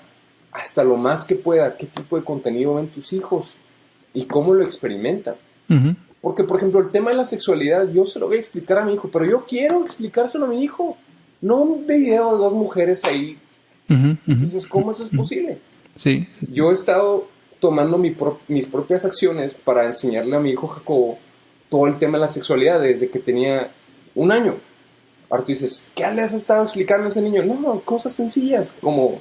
hasta lo más que pueda qué tipo de contenido ven tus hijos y cómo lo experimentan. Porque, por ejemplo, el tema de la sexualidad, yo se lo voy a explicar a mi hijo, pero yo quiero explicárselo a mi hijo. No un video de dos mujeres ahí. Entonces, ¿cómo eso es posible? Sí. Yo he estado tomando mis propias acciones para enseñarle a mi hijo Jacobo todo el tema de la sexualidad desde que tenía 1 año. Ahora tú dices, ¿qué le has estado explicando a ese niño? No, cosas sencillas, como,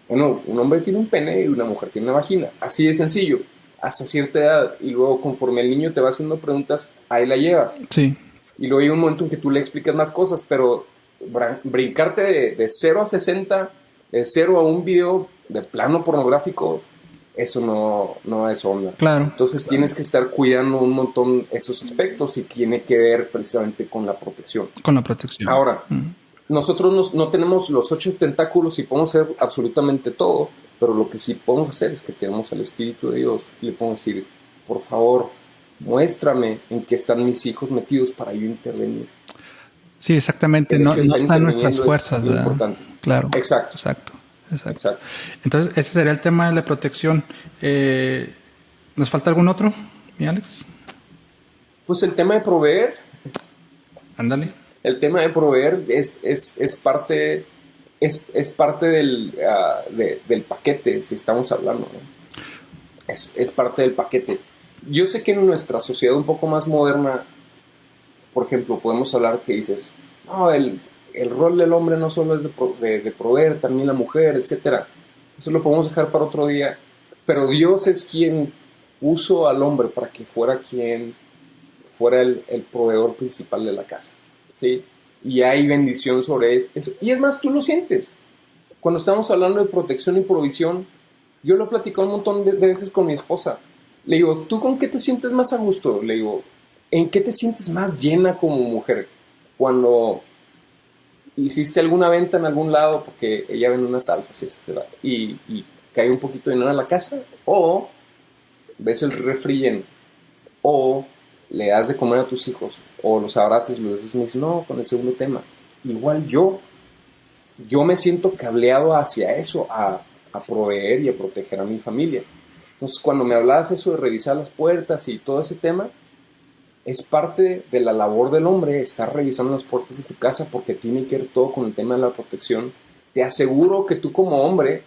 bueno, un hombre tiene un pene y una mujer tiene una vagina. Así de sencillo, hasta cierta edad. Y luego, conforme el niño te va haciendo preguntas, ahí la llevas. Sí. Y luego hay un momento en que tú le explicas más cosas, pero brincarte de 0 a 60, de 0 a un video de plano pornográfico, eso no es onda. Claro. Entonces tienes que estar cuidando un montón esos aspectos y tiene que ver precisamente con la protección. Ahora, nosotros no tenemos los 8 tentáculos y podemos hacer absolutamente todo, pero lo que sí podemos hacer es que tenemos al Espíritu de Dios y le podemos decir, por favor, muéstrame en qué están mis hijos metidos para yo intervenir. Sí, exactamente. No está en nuestras fuerzas, ¿verdad? Importante. Claro. Exacto. Entonces, ese sería el tema de la protección. ¿Nos falta algún otro, mi Alex? Pues el tema de proveer. Ándale. El tema de proveer es parte del paquete, si estamos hablando, ¿no? Es parte del paquete. Yo sé que en nuestra sociedad un poco más moderna, por ejemplo, podemos hablar que dices, no, el rol del hombre no solo es de proveer, también la mujer, etcétera. Eso lo podemos dejar para otro día. Pero Dios es quien puso al hombre para que fuera el proveedor principal de la casa, ¿sí? Y hay bendición sobre eso. Y es más, tú lo sientes. Cuando estamos hablando de protección y provisión, yo lo he platicado un montón de veces con mi esposa. Le digo, ¿tú con qué te sientes más a gusto? Le digo, ¿en qué te sientes más llena como mujer? Cuando hiciste alguna venta en algún lado, porque ella vende unas salsas, etcétera, y cae un poquito de dinero a la casa, o ves el refri lleno, o le das de comer a tus hijos, o los abrazas y los dices, no, con el segundo tema. Igual yo me siento cableado hacia eso, a proveer y a proteger a mi familia. Entonces, cuando me hablabas eso de revisar las puertas y todo ese tema, es parte de la labor del hombre estar revisando las puertas de tu casa porque tiene que ver todo con el tema de la protección. Te aseguro que tú como hombre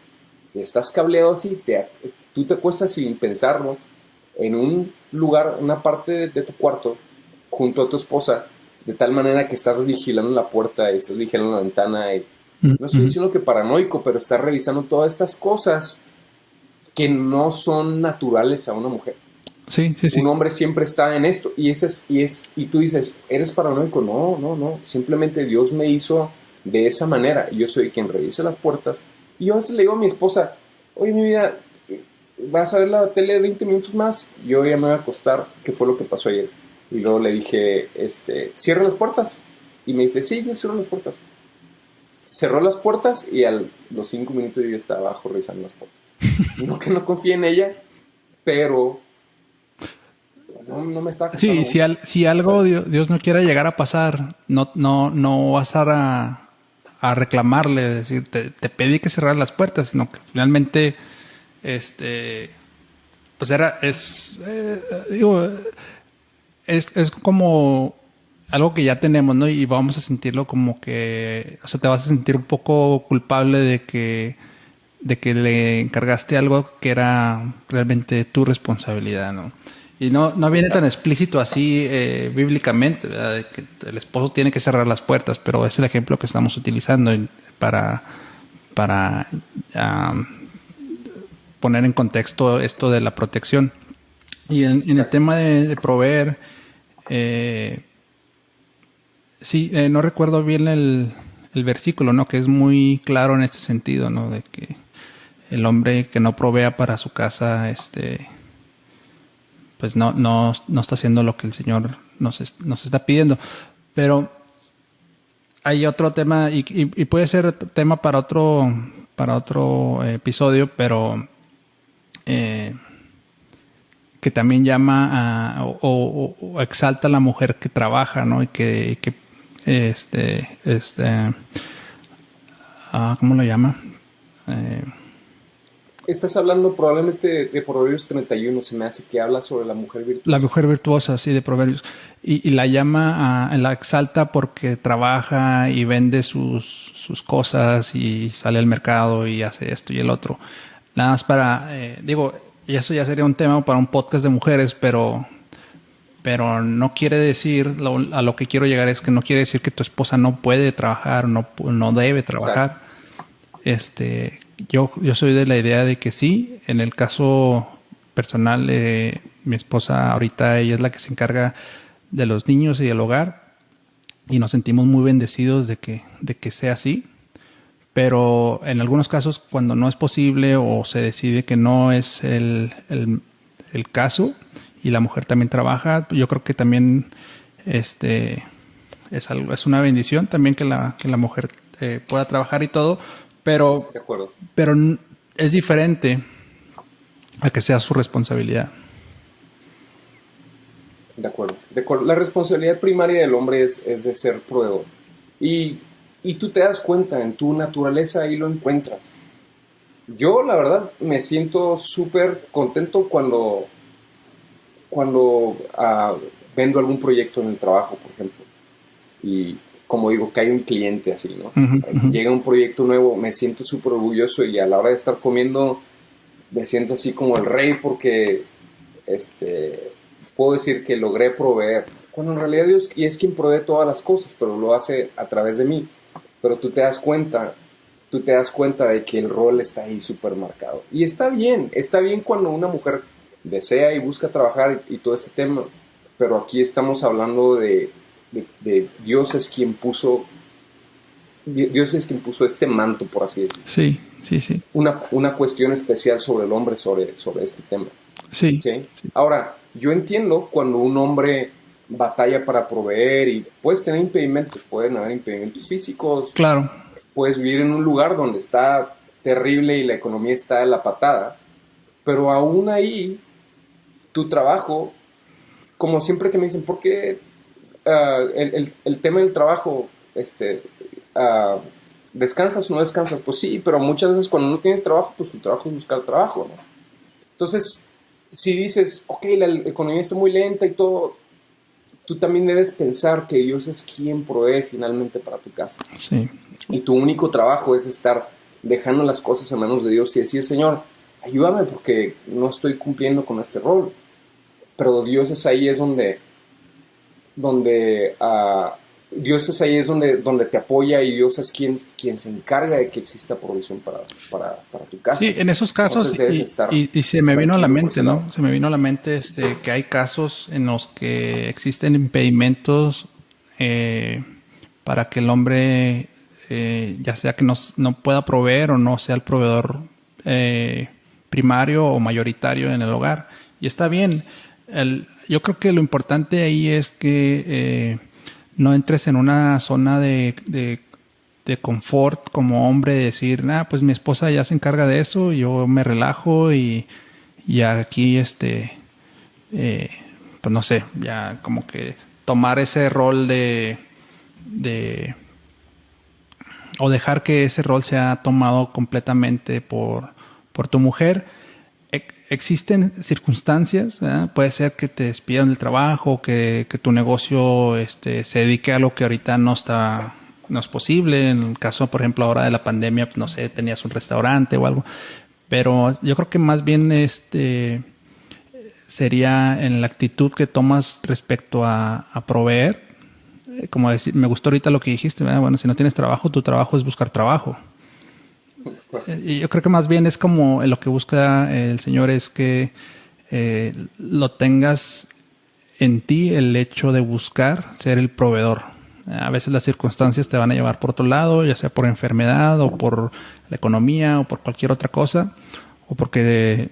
estás cableado así, tú te acuestas sin pensarlo en un lugar, una parte de tu cuarto, junto a tu esposa, de tal manera que estás vigilando la puerta y estás vigilando la ventana. Y no estoy diciendo que paranoico, pero estás revisando todas estas cosas que no son naturales a una mujer. Sí, sí, sí. Un hombre siempre está en esto y tú dices, ¿eres paranoico? No. Simplemente Dios me hizo de esa manera. Yo soy quien revisa las puertas. Y yo a veces le digo a mi esposa, oye, mi vida, ¿vas a ver la tele 20 minutos más? Yo ya me voy a acostar. ¿Qué fue lo que pasó ayer? Y luego le dije, cierra las puertas. Y me dice, sí, yo cierro las puertas. Cerró las puertas y a los 5 minutos yo ya estaba abajo revisando las puertas. No que no confíe en ella, pero no me está costando Sí, si algo Dios no quiera llegar a pasar, no vas a reclamarle, decir, te pedí que cerrar las puertas, sino que finalmente, pues es como algo que ya tenemos, ¿no? Y vamos a sentirlo como que, o sea, te vas a sentir un poco culpable de que le encargaste algo que era realmente tu responsabilidad, ¿no? Y no viene tan explícito así bíblicamente, ¿verdad? De que el esposo tiene que cerrar las puertas, pero es el ejemplo que estamos utilizando para poner en contexto esto de la protección. Y en el tema de proveer, sí, no recuerdo bien el versículo, ¿no? Que es muy claro en este sentido, ¿no? De que el hombre que no provea para su casa, pues no está haciendo lo que el Señor nos está pidiendo. Pero hay otro tema, y puede ser tema para otro episodio, pero que también llama o exalta a la mujer que trabaja, ¿no? Y que ¿cómo lo llama? Estás hablando probablemente de Proverbios 31, se me hace que habla sobre la mujer virtuosa. La mujer virtuosa, sí, de Proverbios. Y la llama, la exalta porque trabaja y vende sus cosas y sale al mercado y hace esto y el otro. Nada más y eso ya sería un tema para un podcast de mujeres, pero no quiere decir, a lo que quiero llegar es que no quiere decir que tu esposa no puede trabajar, no debe trabajar. Exacto. Yo soy de la idea de que sí. En el caso personal, mi esposa ahorita, ella es la que se encarga de los niños y del hogar, y nos sentimos muy bendecidos de que sea así. Pero en algunos casos, cuando no es posible o se decide que no es el caso y la mujer también trabaja, yo creo que también es una bendición también que la mujer pueda trabajar y todo. Pero es diferente a que sea su responsabilidad. De acuerdo. La responsabilidad primaria del hombre es de ser proveedor. Y tú te das cuenta, en tu naturaleza ahí lo encuentras. Yo, la verdad, me siento súper contento cuando vendo algún proyecto en el trabajo, por ejemplo. Y como digo, que hay un cliente así, ¿no? Uh-huh, o sea, llega un proyecto nuevo, me siento súper orgulloso y a la hora de estar comiendo me siento así como el rey porque puedo decir que logré proveer. Cuando en realidad Dios es quien provee todas las cosas, pero lo hace a través de mí. Pero tú te das cuenta de que el rol está ahí súper marcado. Y está bien cuando una mujer desea y busca trabajar y todo este tema, pero aquí estamos hablando de Dios es quien puso este manto, por así decirlo. Sí. Una cuestión especial sobre el hombre, sobre este tema. Sí. Ahora, yo entiendo cuando un hombre batalla para proveer y puedes tener impedimentos, pueden haber impedimentos físicos. Claro. Puedes vivir en un lugar donde está terrible y la economía está en la patada, pero aún ahí, tu trabajo, como siempre que me dicen, ¿por qué el tema del trabajo, ¿descansas o no descansas? Pues sí, pero muchas veces cuando no tienes trabajo, pues tu trabajo es buscar trabajo, ¿no? Entonces, si dices, ok, la economía está muy lenta y todo, tú también debes pensar que Dios es quien provee finalmente para tu casa. Sí. Y tu único trabajo es estar dejando las cosas en manos de Dios y decir, Señor, ayúdame porque no estoy cumpliendo con este rol. Pero Dios es ahí, es donde donde Dios es ahí, es donde te apoya, y Dios es quien se encarga de que exista provisión para tu casa. Sí, en esos casos, y se me vino a la mente, ¿no? Se me vino a la mente que hay casos en los que existen impedimentos para que el hombre, ya sea que no pueda proveer o no sea el proveedor primario o mayoritario en el hogar. Y está bien. Yo creo que lo importante ahí es que no entres en una zona de confort como hombre, de decir, pues mi esposa ya se encarga de eso, yo me relajo y aquí pues no sé, ya como que tomar ese rol o dejar que ese rol sea tomado completamente por tu mujer. Existen circunstancias, ¿verdad? Puede ser que te despidan del trabajo, que tu negocio se dedique a algo que ahorita no es posible. En el caso, por ejemplo, ahora de la pandemia, no sé, tenías un restaurante o algo. Pero yo creo que más bien sería en la actitud que tomas respecto a proveer. Como decir, me gustó ahorita lo que dijiste, ¿verdad? Bueno, si no tienes trabajo, tu trabajo es buscar trabajo. Y yo creo que más bien es como lo que busca el Señor es que lo tengas en ti, el hecho de buscar ser el proveedor. A veces las circunstancias te van a llevar por otro lado, ya sea por enfermedad o por la economía o por cualquier otra cosa, o porque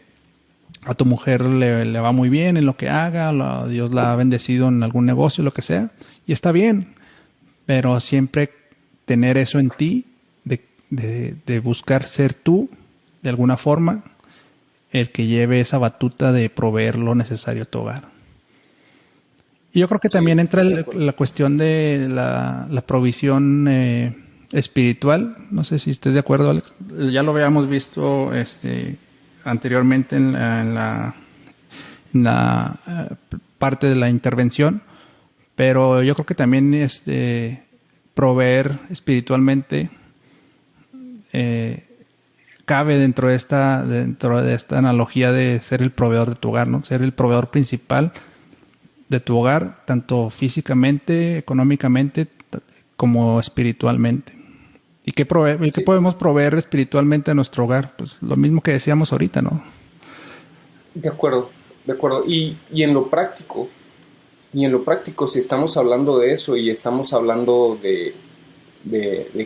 a tu mujer le va muy bien en lo que haga, Dios la ha bendecido en algún negocio, lo que sea, y está bien, pero siempre tener eso en ti de buscar ser tú, de alguna forma, el que lleve esa batuta de proveer lo necesario a tu hogar. Y yo creo que también entra la cuestión de la provisión espiritual. No sé si estés de acuerdo, Alex. Ya lo habíamos visto anteriormente en la parte de la intervención, pero yo creo que también proveer espiritualmente cabe dentro de esta analogía de ser el proveedor de tu hogar, ¿no? Ser el proveedor principal de tu hogar, tanto físicamente, económicamente, como espiritualmente. ¿Y qué podemos proveer espiritualmente a nuestro hogar? Pues lo mismo que decíamos ahorita, ¿no? De acuerdo. Y en lo práctico, si estamos hablando de eso y estamos hablando de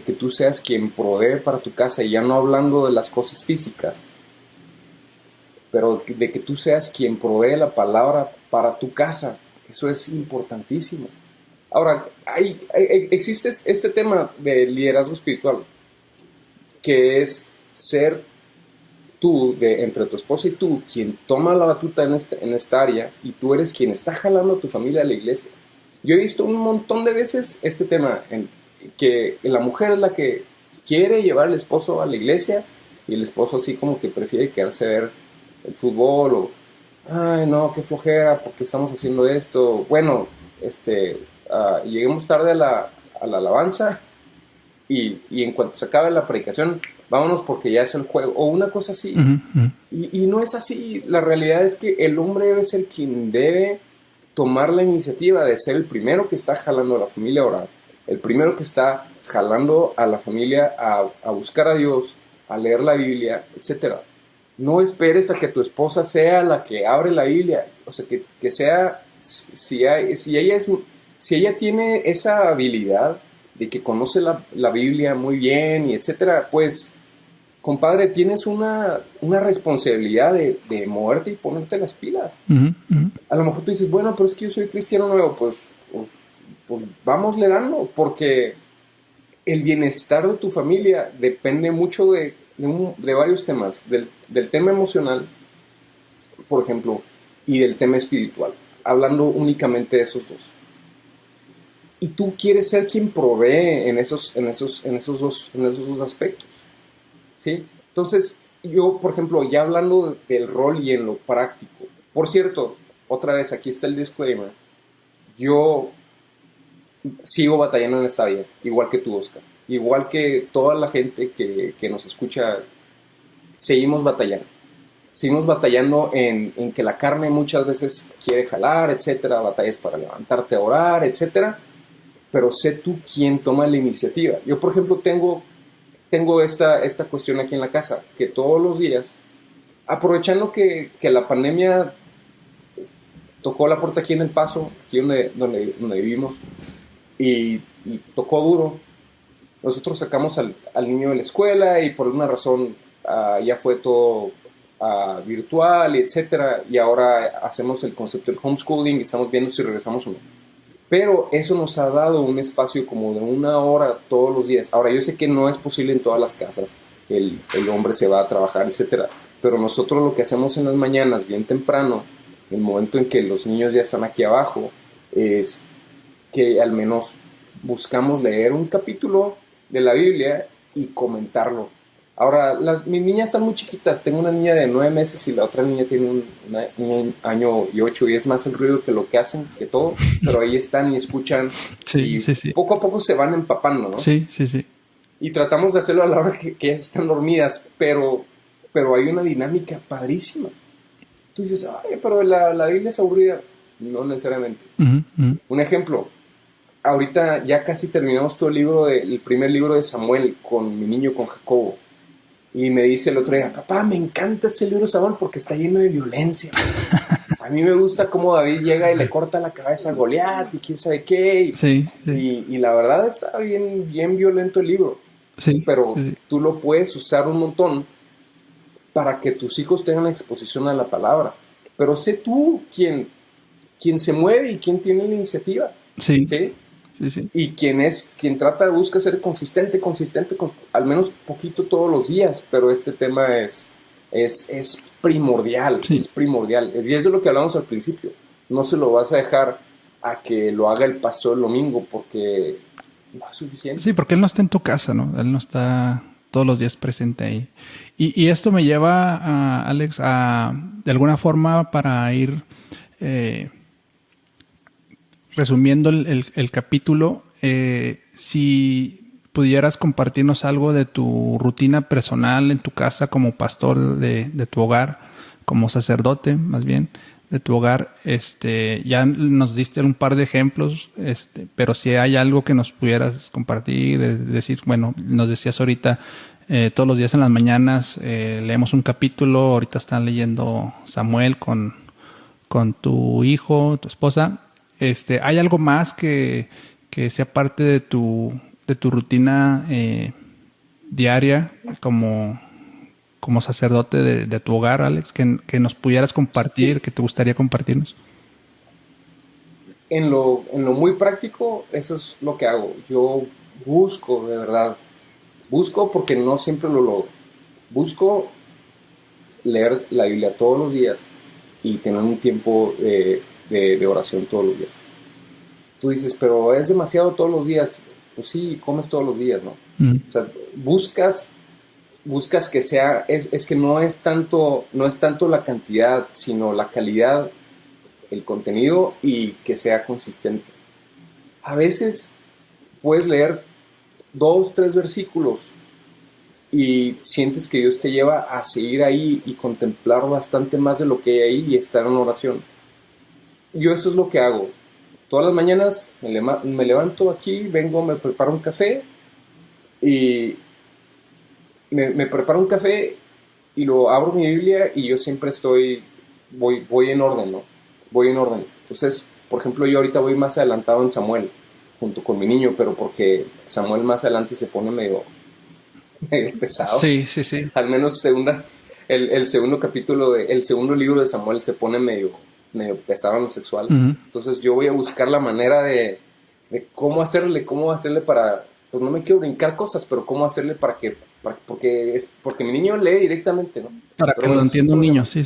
que tú seas quien provee para tu casa, y ya no hablando de las cosas físicas, pero de que tú seas quien provee la palabra para tu casa, eso es importantísimo. Ahora, existe este tema de liderazgo espiritual, que es ser tú, entre tu esposa y tú, quien toma la batuta en esta área, y tú eres quien está jalando a tu familia a la iglesia. Yo he visto un montón de veces este tema, que la mujer es la que quiere llevar al esposo a la iglesia, y el esposo así como que prefiere quedarse a ver el fútbol, o ay no, qué flojera, ¿por qué estamos haciendo esto? Bueno, lleguemos tarde a la alabanza, y en cuanto se acabe la predicación, vámonos porque ya es el juego, o una cosa así. Uh-huh. Y no es así. La realidad es que el hombre debe ser quien debe tomar la iniciativa de ser el primero que está jalando a la familia a orar, el primero que está jalando a la familia a buscar a Dios, a leer la Biblia, etc. No esperes a que tu esposa sea la que abre la Biblia. O sea, que sea, si ella tiene esa habilidad de que conoce la Biblia muy bien y etcétera, pues, compadre, tienes una responsabilidad de moverte y ponerte las pilas. Uh-huh, uh-huh. A lo mejor tú dices, bueno, pero es que yo soy cristiano nuevo, pues vámosle dando, porque el bienestar de tu familia depende mucho de varios temas, del tema emocional, por ejemplo, y del tema espiritual, hablando únicamente de esos dos. Y tú quieres ser quien provee en esos dos aspectos, ¿sí? Entonces, yo, por ejemplo, ya hablando del rol y en lo práctico. Por cierto, otra vez, aquí está el disclaimer. Yo sigo batallando en esta vida, igual que tú, Oscar. Igual que toda la gente que nos escucha, seguimos batallando. seguimos batallando en que la carne muchas veces quiere jalar, etcétera, batallas para levantarte a orar, etcétera, pero sé tú quién toma la iniciativa. Yo, por ejemplo, tengo esta cuestión aquí en la casa, que todos los días, aprovechando que la pandemia tocó la puerta aquí en El Paso, aquí donde vivimos, y tocó duro, nosotros sacamos al niño de la escuela y por alguna razón ya fue todo virtual, etcétera, y ahora hacemos el concepto del homeschooling y estamos viendo si regresamos o no. Pero eso nos ha dado un espacio como de 1 hora todos los días. Ahora, yo sé que no es posible en todas las casas, el hombre se va a trabajar, etcétera, pero nosotros lo que hacemos en las mañanas, bien temprano, el momento en que los niños ya están aquí abajo, es que al menos buscamos leer un capítulo de la Biblia y comentarlo. Ahora, mis niñas están muy chiquitas. Tengo una niña de 9 meses y la otra niña tiene un año y 8, y es más el ruido que lo que hacen, que todo. Pero ahí están y escuchan. Sí, y sí. poco a poco se van empapando, ¿no? Sí. Y tratamos de hacerlo a la hora que ellas están dormidas, pero hay una dinámica padrísima. Tú dices, ay, pero la Biblia es aburrida. No necesariamente. Uh-huh. Un ejemplo. Ahorita ya casi terminamos todo el primer libro de Samuel con mi niño, con Jacobo. Y me dice el otro día, papá, me encanta ese libro de Samuel porque está lleno de violencia. A mí me gusta cómo David llega y le corta la cabeza a Goliat y quién sabe qué. Sí. Y la verdad está bien, bien violento el libro. Sí, pero sí. Tú lo puedes usar un montón para que tus hijos tengan exposición a la palabra. Pero sé tú quién se mueve y quién tiene la iniciativa. Sí. Y quien busca ser consistente, al menos poquito todos los días, pero este tema es primordial, sí. Es primordial. Y eso es lo que hablamos al principio. No se lo vas a dejar a que lo haga el pastor el domingo porque no es suficiente. Sí, porque él no está en tu casa, ¿no? Él no está todos los días presente ahí. Y esto me lleva, Alex, de alguna forma para ir resumiendo el capítulo, si pudieras compartirnos algo de tu rutina personal en tu casa como pastor de tu hogar, como sacerdote más bien de tu hogar, ya nos diste un par de ejemplos, pero si hay algo que nos pudieras compartir, decir, bueno, nos decías ahorita, todos los días en las mañanas leemos un capítulo, ahorita están leyendo Samuel con tu hijo, tu esposa. ¿Hay algo más que sea parte de tu rutina diaria como sacerdote de tu hogar, Alex, que nos pudieras compartir, sí, que te gustaría compartirnos? En lo muy práctico, eso es lo que hago. Yo busco, de verdad, porque no siempre lo logro. Busco leer la Biblia todos los días y tener un tiempo de oración todos los días. Tú dices, pero es demasiado todos los días. Pues sí, comes todos los días, ¿no? O sea, buscas que sea, es que no es tanto la cantidad, sino la calidad, el contenido, y que sea consistente. A veces puedes leer 2, 3 versículos y sientes que Dios te lleva a seguir ahí y contemplar bastante más de lo que hay ahí y estar en oración. Yo eso es lo que hago. Todas las mañanas me levanto aquí, vengo, me preparo un café y me preparo un café y lo abro mi Biblia y yo siempre voy en orden, ¿no? Voy en orden. Entonces, por ejemplo, yo ahorita voy más adelantado en Samuel, junto con mi niño, pero porque Samuel más adelante se pone medio pesado. Sí. Al menos el segundo capítulo, el segundo libro de Samuel se pone medio pesado en lo sexual. Uh-huh. Entonces yo voy a buscar la manera de cómo hacerle para, pues no me quiero brincar cosas, pero cómo hacerle porque mi niño lee directamente, ¿no? Para que lo entienda un niño, sí.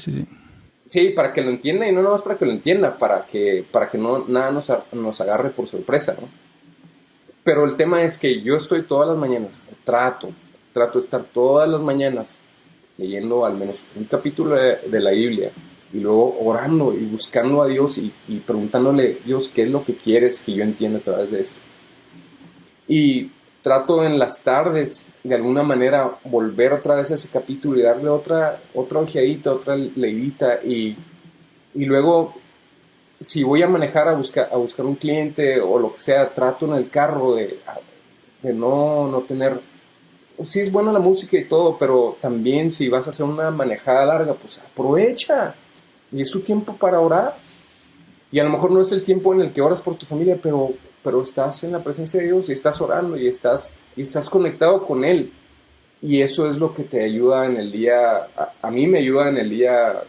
Sí, para que lo entienda, y no nomás para que lo entienda, para que no nada nos agarre por sorpresa, ¿no? Pero el tema es que yo estoy todas las mañanas, trato de estar todas las mañanas leyendo al menos un capítulo de la Biblia, y luego orando y buscando a Dios y preguntándole, Dios, ¿qué es lo que quieres que yo entienda a través de esto? Y trato en las tardes de alguna manera volver otra vez a ese capítulo y darle otra ojeadita, otra leidita y luego si voy a manejar a buscar un cliente o lo que sea, trato en el carro de no tener, sí es buena la música y todo, pero también si vas a hacer una manejada larga, pues aprovecha y es tu tiempo para orar. Y a lo mejor no es el tiempo en el que oras por tu familia, pero estás en la presencia de Dios y estás orando y estás conectado con Él. Y eso es lo que te ayuda en el día. A mí me ayuda en el día.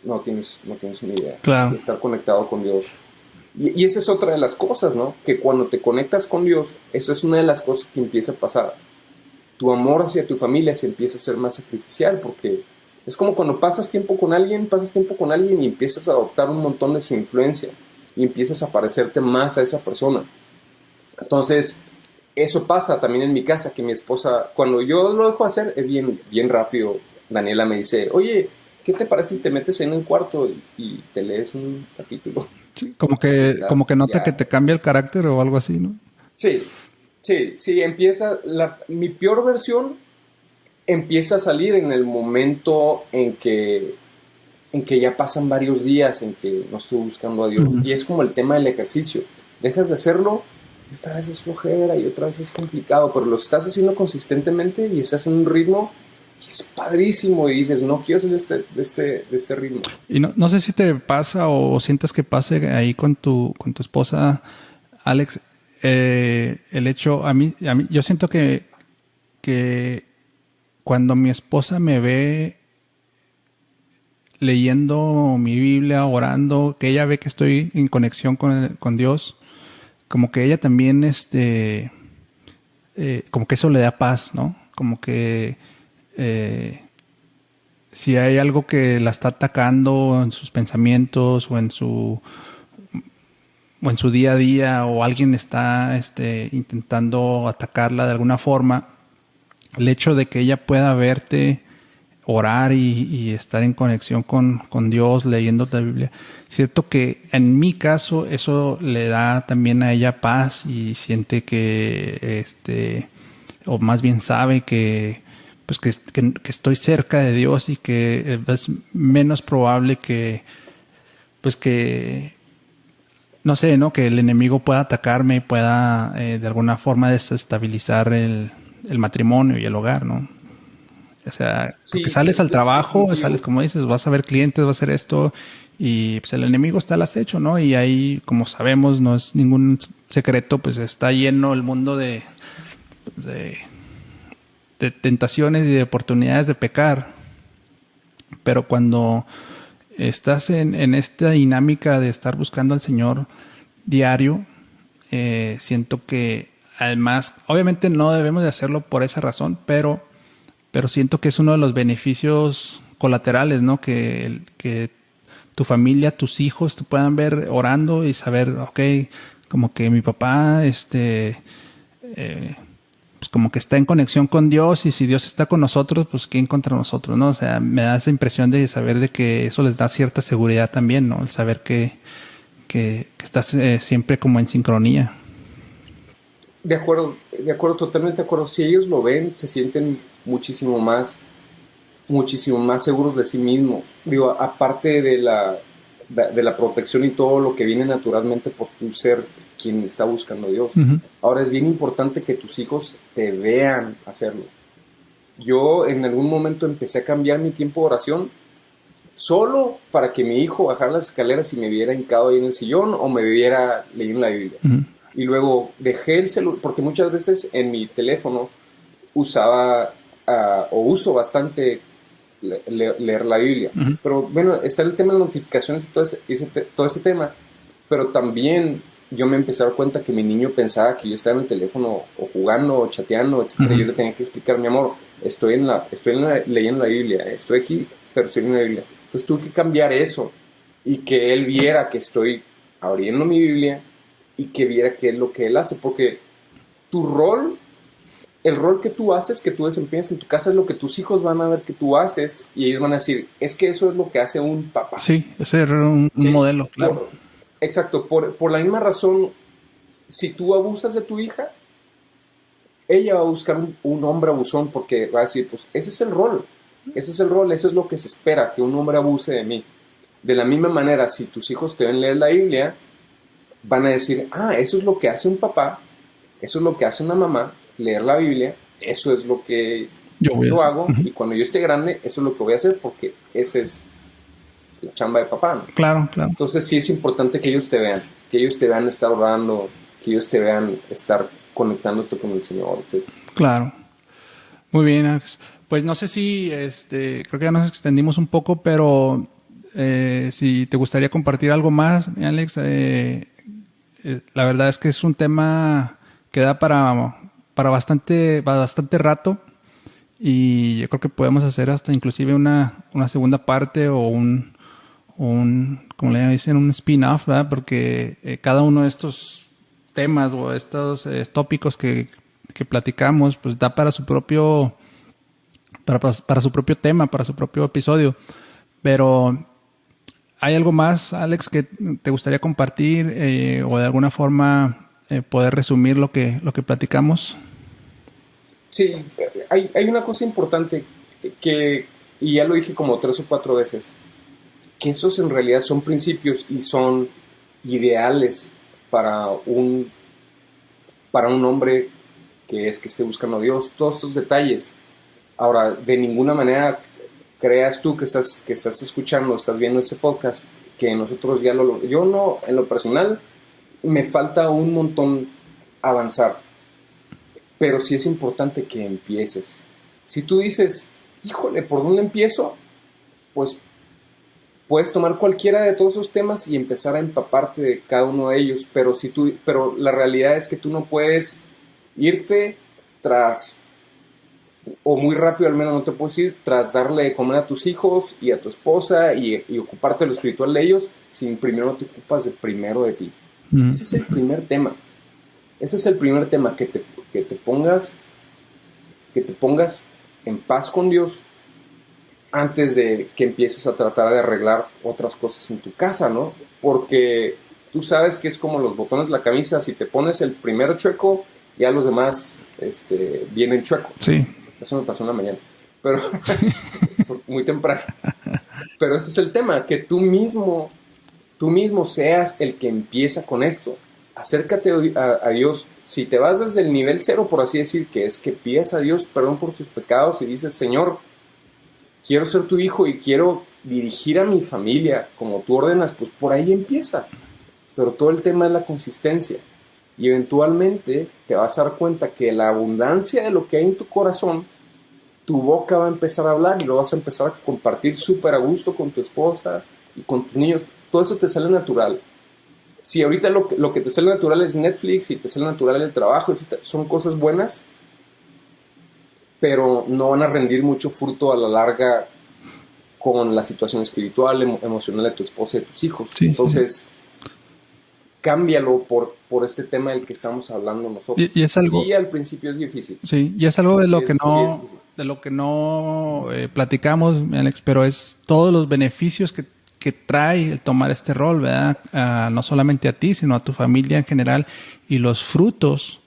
No tienes una idea. Claro. De estar conectado con Dios. Y esa es otra de las cosas, ¿no? Que cuando te conectas con Dios, eso es una de las cosas que empieza a pasar. Tu amor hacia tu familia se empieza a ser más sacrificial porque es como cuando pasas tiempo con alguien y empiezas a adoptar un montón de su influencia y empiezas a parecerte más a esa persona. Entonces, eso pasa también en mi casa, que mi esposa, cuando yo lo dejo hacer, es bien, bien rápido. Daniela me dice, oye, ¿qué te parece si te metes en un cuarto y te lees un capítulo? Sí, como que nota que te cambia el carácter o algo así, ¿no? Sí, empieza, mi peor versión empieza a salir en el momento en que ya pasan varios días en que no estoy buscando a Dios. Uh-huh. Y es como el tema del ejercicio. Dejas de hacerlo y otra vez es flojera y otra vez es complicado, pero lo estás haciendo consistentemente y estás en un ritmo y es padrísimo y dices, no quiero salir de este ritmo. Y no sé si te pasa o sientas que pase ahí con tu esposa, Alex, el hecho, a mí, yo siento que cuando mi esposa me ve leyendo mi Biblia, orando, que ella ve que estoy en conexión con Dios, como que ella también, como que eso le da paz, ¿no? Como que si hay algo que la está atacando en sus pensamientos o en su día a día o alguien está intentando atacarla de alguna forma, el hecho de que ella pueda verte orar y estar en conexión con Dios, leyendo la Biblia. Cierto que en mi caso eso le da también a ella paz y siente que, o más bien sabe que, pues que estoy cerca de Dios y que es menos probable que, pues que, no sé, ¿no? Que el enemigo pueda atacarme, pueda de alguna forma desestabilizar el matrimonio y el hogar, ¿no? O sea, sí, porque sales al trabajo, sales, como dices, vas a ver clientes, vas a hacer esto y pues el enemigo está al acecho, ¿no? Y ahí, como sabemos, no es ningún secreto, pues está lleno el mundo de tentaciones y de oportunidades de pecar. Pero cuando estás en esta dinámica de estar buscando al Señor diario, siento que además, obviamente no debemos de hacerlo por esa razón, pero siento que es uno de los beneficios colaterales, ¿no? Que tu familia, tus hijos te puedan ver orando y saber, ok, como que mi papá, pues como que está en conexión con Dios y si Dios está con nosotros, pues ¿quién contra nosotros, no? O sea, me da esa impresión de saber de que eso les da cierta seguridad también, ¿no? El saber que estás siempre como en sincronía. De acuerdo, totalmente de acuerdo. Si ellos lo ven, se sienten muchísimo más seguros de sí mismos. Digo, aparte de la protección y todo lo que viene naturalmente por tu ser quien está buscando a Dios. Uh-huh. Ahora es bien importante que tus hijos te vean hacerlo. Yo en algún momento empecé a cambiar mi tiempo de oración solo para que mi hijo bajara las escaleras y me viera hincado ahí en el sillón o me viera leyendo la Biblia. Uh-huh. Y luego dejé el celular, porque muchas veces en mi teléfono usaba o uso bastante leer la Biblia. Uh-huh. Pero bueno, está el tema de notificaciones y todo ese tema. Pero también yo me empecé a dar cuenta que mi niño pensaba que yo estaba en el teléfono o jugando o chateando, etc. Uh-huh. Yo le tenía que explicar, mi amor, estoy leyendo la Biblia, estoy aquí, pero estoy en la Biblia. Entonces tuve que cambiar eso y que él viera que estoy abriendo mi Biblia y que viera qué es lo que él hace, porque tu rol, el rol que tú haces, que tú desempeñas en tu casa es lo que tus hijos van a ver que tú haces y ellos van a decir, es que eso es lo que hace un papá. Sí, ese era un modelo, claro. Exacto, por la misma razón, si tú abusas de tu hija, ella va a buscar un hombre abusón porque va a decir, pues ese es el rol, eso es lo que se espera, que un hombre abuse de mí. De la misma manera, si tus hijos te ven leer la Biblia, van a decir, eso es lo que hace un papá, eso es lo que hace una mamá, leer la Biblia, eso es lo que yo hago, y cuando yo esté grande, eso es lo que voy a hacer, porque esa es la chamba de papá, ¿no? Claro, claro. Entonces sí es importante que ellos te vean estar orando, que ellos te vean estar conectándote con el Señor, etc. Claro. Muy bien, Alex. Pues no sé si, creo que ya nos extendimos un poco, pero si te gustaría compartir algo más, Alex, la verdad es que es un tema que da para bastante rato, y yo creo que podemos hacer hasta inclusive una segunda parte o como le dicen, un spin-off, ¿verdad? Porque cada uno de estos temas o estos tópicos que platicamos, pues da para su propio para su propio tema, para su propio episodio. Pero ¿hay algo más, Alex, que te gustaría compartir o de alguna forma poder resumir lo que platicamos? Sí, hay una cosa importante y ya lo dije como 3 o 4 veces, que esos en realidad son principios y son ideales para un hombre que esté buscando a Dios, todos estos detalles. Ahora, de ninguna manera creas tú que estás escuchando, estás viendo este podcast, que nosotros ya yo no, en lo personal, me falta un montón avanzar, pero sí es importante que empieces. Si tú dices, híjole, ¿por dónde empiezo? Pues puedes tomar cualquiera de todos esos temas y empezar a empaparte de cada uno de ellos, pero la realidad es que tú no puedes irte o muy rápido al menos no te puedes ir, tras darle de comer a tus hijos y a tu esposa y ocuparte de lo espiritual de ellos, si primero no te ocupas primero de ti. Ese es el primer tema. Ese es el primer tema, que te pongas en paz con Dios antes de que empieces a tratar de arreglar otras cosas en tu casa, ¿no? Porque tú sabes que es como los botones de la camisa, si te pones el primero chueco, ya los demás vienen chuecos. Sí. Eso me pasó en la mañana, pero muy temprano. Pero ese es el tema, que tú mismo seas el que empieza con esto. Acércate a Dios. Si te vas desde el nivel 0, por así decir, que es que pides a Dios perdón por tus pecados y dices, Señor, quiero ser tu hijo y quiero dirigir a mi familia como tú ordenas, pues por ahí empiezas. Pero todo el tema es la consistencia. Y eventualmente te vas a dar cuenta que la abundancia de lo que hay en tu corazón, tu boca va a empezar a hablar y lo vas a empezar a compartir súper a gusto con tu esposa y con tus niños. Todo eso te sale natural. Si ahorita lo que te sale natural es Netflix y te sale natural el trabajo, son cosas buenas, pero no van a rendir mucho fruto a la larga con la situación espiritual, emocional de tu esposa y de tus hijos. Sí, entonces, cámbialo por este tema del que estamos hablando nosotros. Y es algo, sí, al principio es difícil. Sí, y es algo de lo que no platicamos, Alex, pero es todos los beneficios que trae el tomar este rol, ¿verdad? No solamente a ti, sino a tu familia en general, y los frutos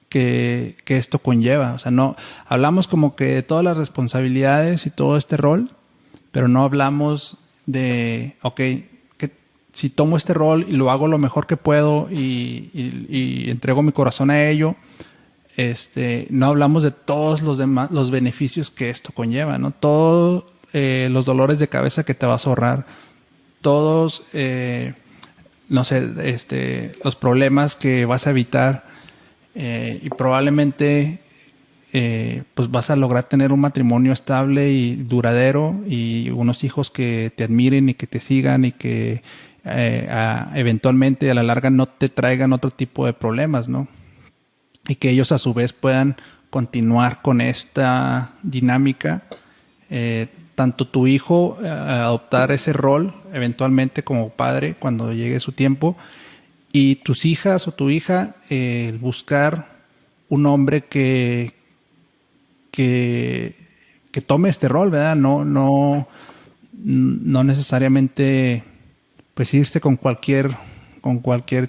que esto conlleva. O sea, no hablamos como que de todas las responsabilidades y todo este rol, pero no hablamos de, que si tomo este rol y lo hago lo mejor que puedo y entrego mi corazón a ello, no hablamos de todos los beneficios que esto conlleva, ¿no? Todos los dolores de cabeza que te vas a ahorrar, todos, los problemas que vas a evitar, y probablemente pues vas a lograr tener un matrimonio estable y duradero y unos hijos que te admiren y que te sigan y que eventualmente a la larga no te traigan otro tipo de problemas, ¿no? Y que ellos a su vez puedan continuar con esta dinámica, tanto tu hijo adoptar ese rol eventualmente como padre cuando llegue su tiempo, y tus hijas o tu hija buscar un hombre que tome este rol, ¿verdad? No necesariamente pues irse con cualquier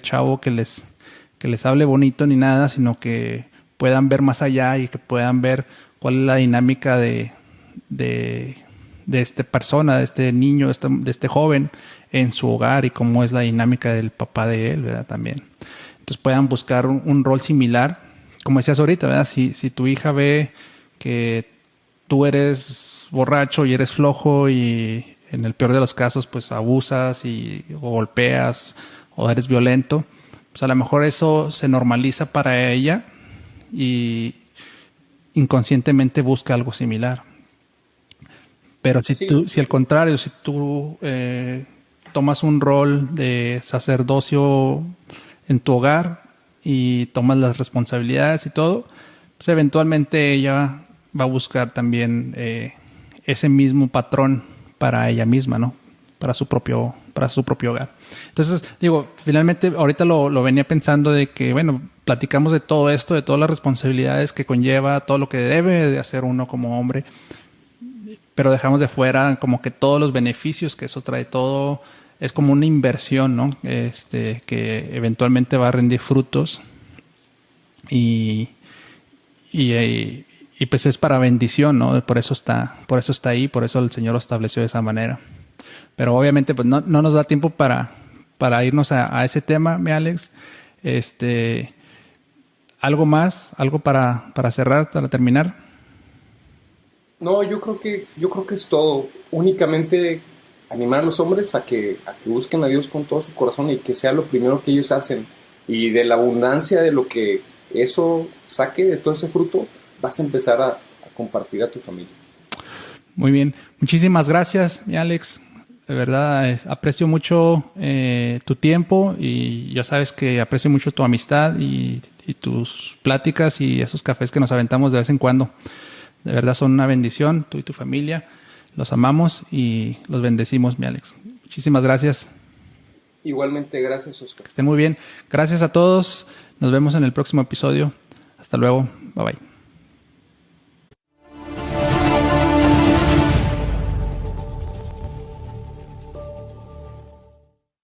chavo que les hable bonito ni nada, sino que puedan ver más allá y que puedan ver cuál es la dinámica de esta persona, de este niño, de este joven en su hogar y cómo es la dinámica del papá de él, ¿verdad? También. Entonces puedan buscar un rol similar. Como decías ahorita, ¿verdad? Si tu hija ve que tú eres borracho y eres flojo y en el peor de los casos pues abusas o golpeas o eres violento, pues a lo mejor eso se normaliza para ella y inconscientemente busca algo similar. Pero si al contrario, si tú tomas un rol de sacerdocio en tu hogar y tomas las responsabilidades y todo, pues eventualmente ella va a buscar también ese mismo patrón para ella misma, ¿no? Para su propio hogar. Entonces, digo, finalmente ahorita lo venía pensando de que, bueno, platicamos de todo esto, de todas las responsabilidades que conlleva, todo lo que debe de hacer uno como hombre, pero dejamos de fuera como que todos los beneficios que eso trae. Todo es como una inversión, ¿no? Que eventualmente va a rendir frutos y pues es para bendición, ¿no? Por eso está ahí, por eso el Señor lo estableció de esa manera. Pero obviamente pues no nos da tiempo para irnos a ese tema, mi Alex. ¿Algo más? ¿Algo para cerrar, para terminar? No, yo creo que es todo. Únicamente animar a los hombres a que busquen a Dios con todo su corazón y que sea lo primero que ellos hacen. Y de la abundancia de lo que eso saque, de todo ese fruto, vas a empezar a compartir a tu familia. Muy bien. Muchísimas gracias, mi Alex. De verdad, aprecio mucho tu tiempo y ya sabes que aprecio mucho tu amistad y tus pláticas y esos cafés que nos aventamos de vez en cuando. De verdad son una bendición, tú y tu familia. Los amamos y los bendecimos, mi Alex. Muchísimas gracias. Igualmente, gracias, Oscar. Que estén muy bien. Gracias a todos. Nos vemos en el próximo episodio. Hasta luego. Bye bye.